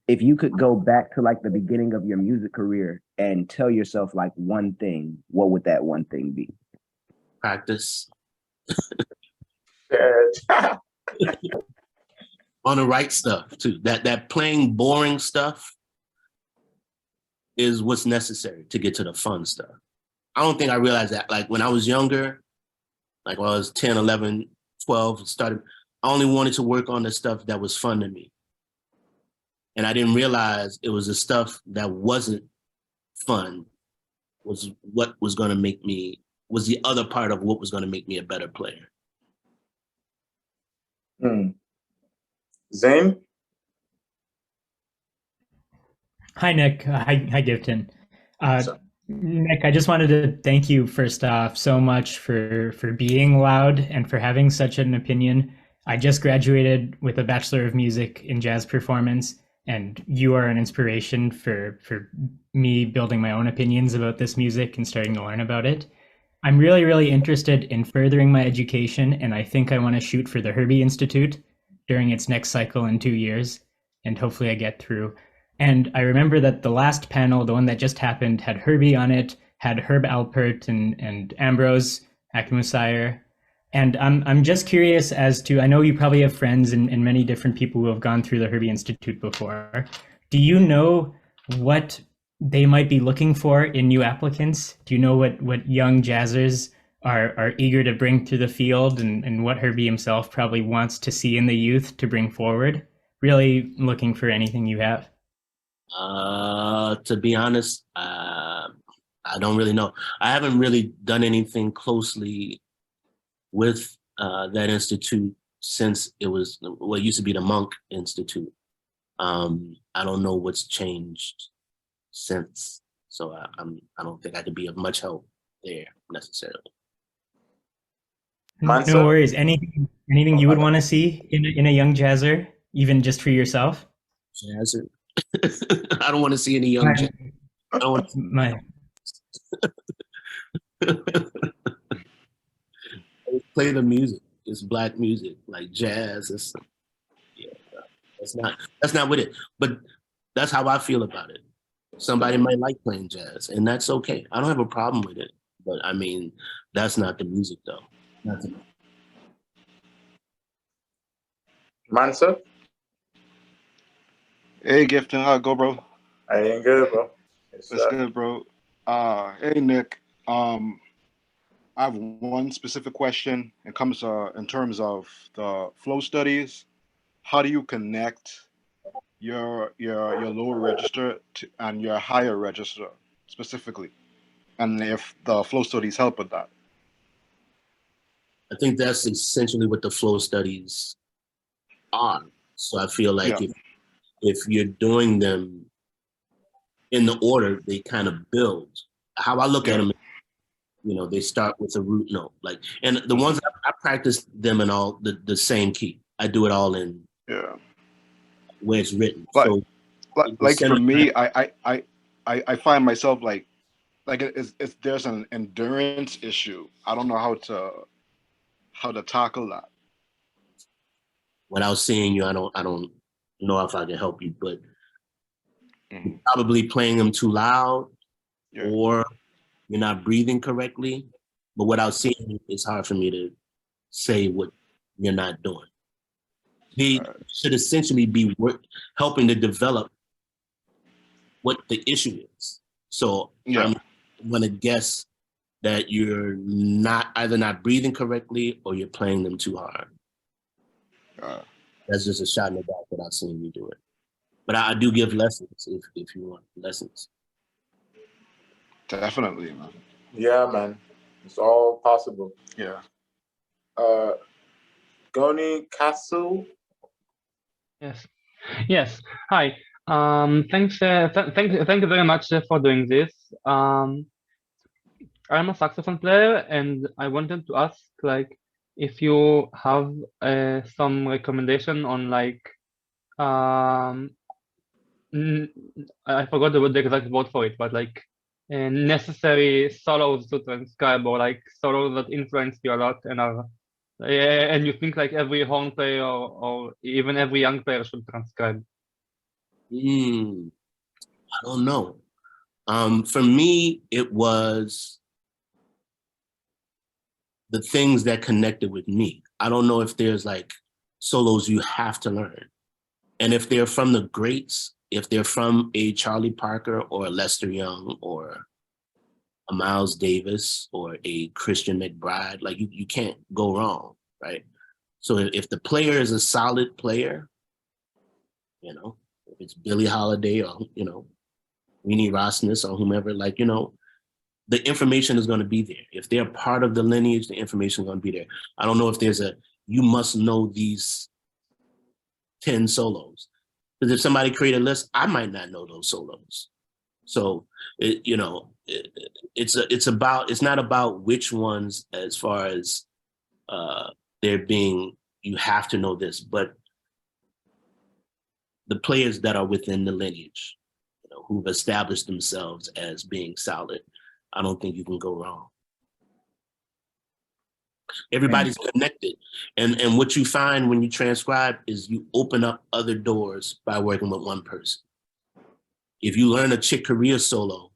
if you could go back to like the beginning of your music career and tell yourself like one thing, what would that one thing be? Practice. On the right stuff too. That plain boring stuff is what's necessary to get to the fun stuff. I don't think I realized that. Like when I was younger, like when I was 10, 11, 12, I only wanted to work on the stuff that was fun to me. And I didn't realize it was the stuff that wasn't fun was what was going to make me, was the other part of what was going to make me a better player. Zane? Hi, Nick. Hi, Gifton. Nick, I just wanted to thank you first off so much for being loud and for having such an opinion. I just graduated with a Bachelor of Music in Jazz Performance, and you are an inspiration for me building my own opinions about this music and starting to learn about it. I'm really, really interested in furthering my education, and I think I want to shoot for the Herbie Institute during its next cycle in 2 years, and hopefully I get through. And I remember that the last panel, the one that just happened, had Herbie on it, had Herb Alpert and Ambrose Akinmusire. And I'm just curious as to, I know you probably have friends and many different people who have gone through the Herbie Institute before. Do you know what they might be looking for in new applicants? Do you know what young jazzers are eager to bring to the field and what Herbie himself probably wants to see in the youth to bring forward? Really looking for anything you have. To be honest, I don't really know. I haven't really done anything closely with that institute since it was what used to be the Monk Institute. I don't know what's changed since, so I don't think I could be of much help there necessarily. No worries. Anything you would want to see in a young jazzer, even just for yourself? Jazzer. I don't want to see any young jazz. I don't want to play the music. It's Black music, like jazz. That's not with it. But that's how I feel about it. Somebody might like playing jazz, and that's okay. I don't have a problem with it. But I mean, that's not the music though. Mansa? Hey, Gifton, how it go, bro? I ain't good, bro. It's good, bro. Hey, Nick. I have one specific question. It comes in terms of the flow studies. How do you connect your lower register and your higher register specifically? And if the flow studies help with that? I think that's essentially what the flow studies are. So I feel like if you're doing them in the order, they kind of build. How I look at them, they start with a root note. And the ones I practice them in all the same key. I do it all in where it's written. But, so like for me, I find myself like there's an endurance issue. I don't know how to tackle that. without seeing you, I don't know if I can help you, but Mhm. probably playing them too loud, Yeah. or you're not breathing correctly. But without seeing you, it's hard for me to say what you're not doing. They should essentially be helping to develop what the issue is. So Yeah. I'm going to guess that you're either not breathing correctly or you're playing them too hard. That's just a shot in the dark without seeing you do it. But I do give lessons if you want lessons. Definitely, man. Yeah, man. It's all possible. Yeah. Goni Kasu. Yes. Yes. Hi. Thanks. Thank you very much for doing this. I'm a saxophone player, and I wanted to ask, like, if you have some recommendation on, like, I forgot the exact word for it, but like necessary solos to transcribe, or like solos that influence you a lot and are, and you think like every horn player or even every young player should transcribe. I don't know. For me, it was the things that connected with me. I don't know if there's like solos you have to learn. And if they're from the greats, if they're from a Charlie Parker or a Lester Young or a Miles Davis or a Christian McBride, like you can't go wrong, right? So if the player is a solid player, you know, if it's Billie Holiday or, you know, Weenie Rosnes or whomever, like, you know, the information is going to be there. If they're part of the lineage, the information is going to be there. I don't know if there's you must know these 10 solos. Because if somebody create a list, I might not know those solos. So, it's not about which ones as far as you have to know this, but the players that are within the lineage, you know, who've established themselves as being solid. I don't think you can go wrong. Everybody's connected. And what you find when you transcribe is you open up other doors by working with one person. If you learn a Chick Corea solo,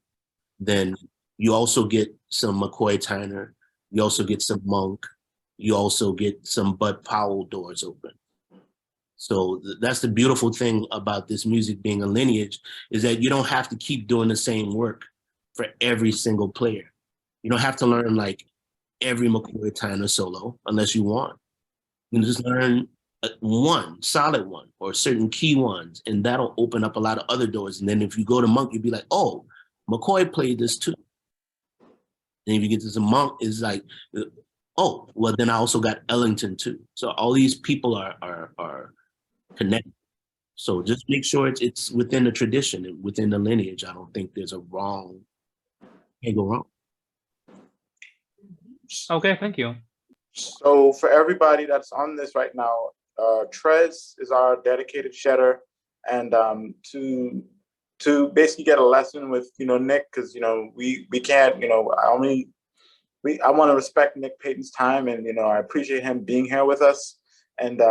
then you also get some McCoy Tyner, you also get some Monk, you also get some Bud Powell doors open. So that's the beautiful thing about this music being a lineage, is that you don't have to keep doing the same work for every single player. You don't have to learn like every McCoy Tyner solo unless you want. You can just learn one solid one or certain key ones, and that'll open up a lot of other doors. And then if you go to Monk, you'll be like, oh, McCoy played this too. And if you get to some Monk, it's like, oh, well, then I also got Ellington too. So all these people are connected. So just make sure it's within the tradition and within the lineage. I don't think there's can't go wrong. Okay, thank you. So for everybody that's on this right now, Trez is our dedicated shedder, and to basically get a lesson with Nick, because we can't I want to respect Nick Payton's time, and I appreciate him being here with us. And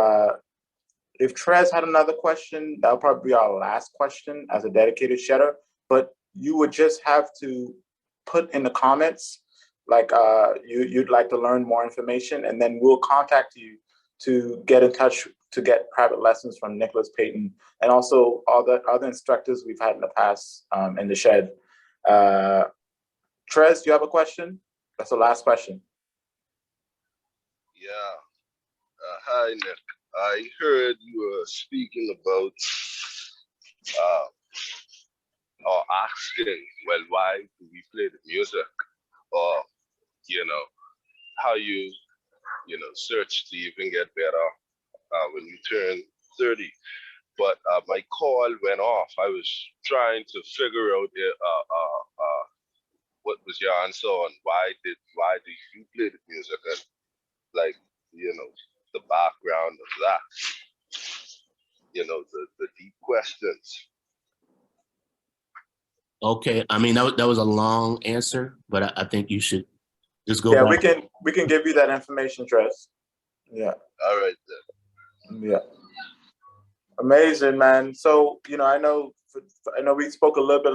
if Trez had another question, that'll probably be our last question as a dedicated shedder. But you would just have to put in the comments like you'd like to learn more information, and then we'll contact you to get in touch to get private lessons from Nicholas Payton, and also all the other instructors we've had in the past in the shed. Trez, do you have a question? That's the last question. Yeah. Hi, Nick. I heard you were speaking about or asking, well, why do we play the music? Or, how you search to even get better when you turn 30. But my call went off. I was trying to figure out what was your answer on why do you play the music, and like, the background of that, the deep questions. Okay, I mean that was a long answer, but I think you should just go. Yeah, back. we can give you that information, Trez. Yeah. All right then. Yeah. Amazing, man. So, I know we spoke a little bit,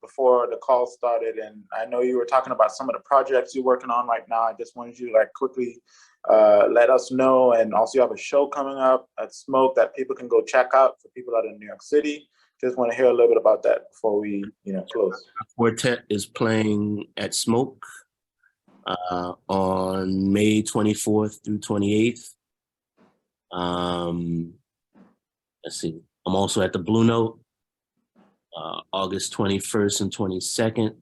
before the call started, and I know you were talking about some of the projects you're working on right now. I just wanted you to quickly let us know, and also you have a show coming up at Smoke that people can go check out for people out in New York City. Just want to hear a little bit about that before we, close. Quartet is playing at Smoke on May 24th through 28th. Let's see. I'm also at the Blue Note, August 21st and 22nd,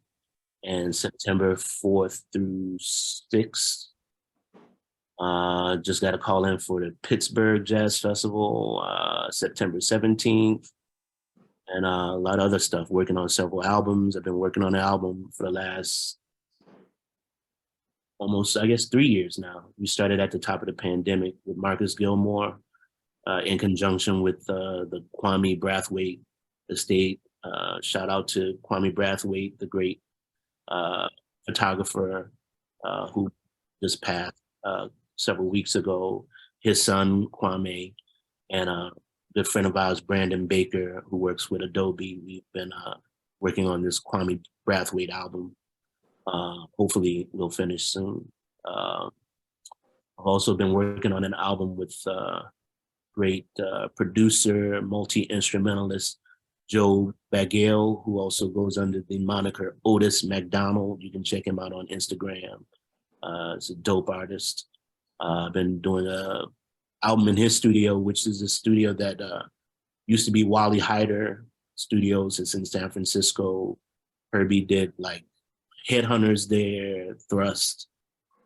and September 4th through 6th. Just got to call in for the Pittsburgh Jazz Festival, September 17th, and a lot of other stuff. Working on several albums. I've been working on an album for the last almost, 3 years now. We started at the top of the pandemic with Marcus Gilmore, in conjunction with the Kwame Brathwaite estate. Shout out to Kwame Brathwaite, the great photographer who just passed several weeks ago. His son, Kwame, and a good friend of ours, Brandon Baker, who works with Adobe. We've been working on this Kwame Brathwaite album. Hopefully we'll finish soon. I've also been working on an album with great producer, multi-instrumentalist, Joe Bagale, who also goes under the moniker Otis McDonald. You can check him out on Instagram. He's a dope artist. I've been doing an album in his studio, which is a studio that used to be Wally Hyder Studios. It's in San Francisco. Herbie did Headhunters there, Thrust,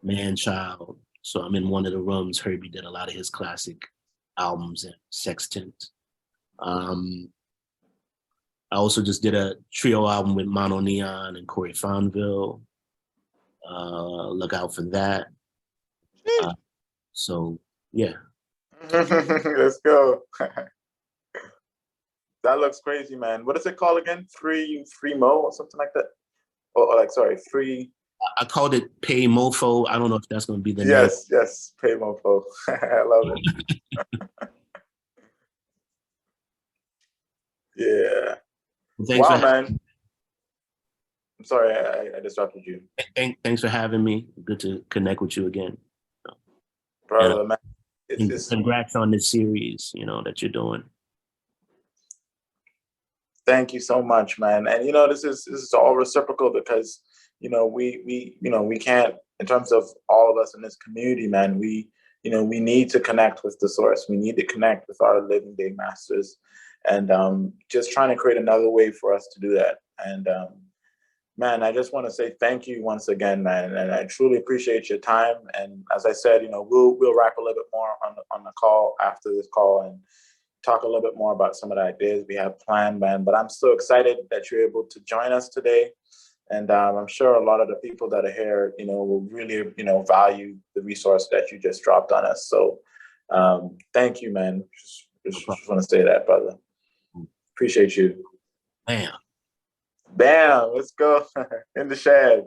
Man-Child. So I'm in one of the rooms. Herbie did a lot of his classic albums and Sextant. I also just did a trio album with Mono Neon and Corey Fonville. Look out for that. So yeah. Let's go. That looks crazy, man. What is it called again? Free Mo or something like that? Free. I called it Pay Mofo. I don't know if that's going to be the name. Yes, Pay Mofo. I love it. Yeah. Wow, man. I'm sorry, I disrupted you. Thanks for having me. Good to connect with you again. Brother, man. It's congrats on this series, that you're doing. Thank you so much, man. And this is all reciprocal because we can't, in terms of all of us in this community, man, we need to connect with the source. We need to connect with our living day masters, and just trying to create another way for us to do that. And man, I just want to say thank you once again, man. And I truly appreciate your time. And as I said, we'll wrap a little bit more on the call after this call and talk a little bit more about some of the ideas we have planned, man. But I'm so excited that you're able to join us today. And I'm sure a lot of the people that are here, will really, value the resource that you just dropped on us. So thank you, man. Just want to say that, brother. Appreciate you. Bam. Let's go in the shed.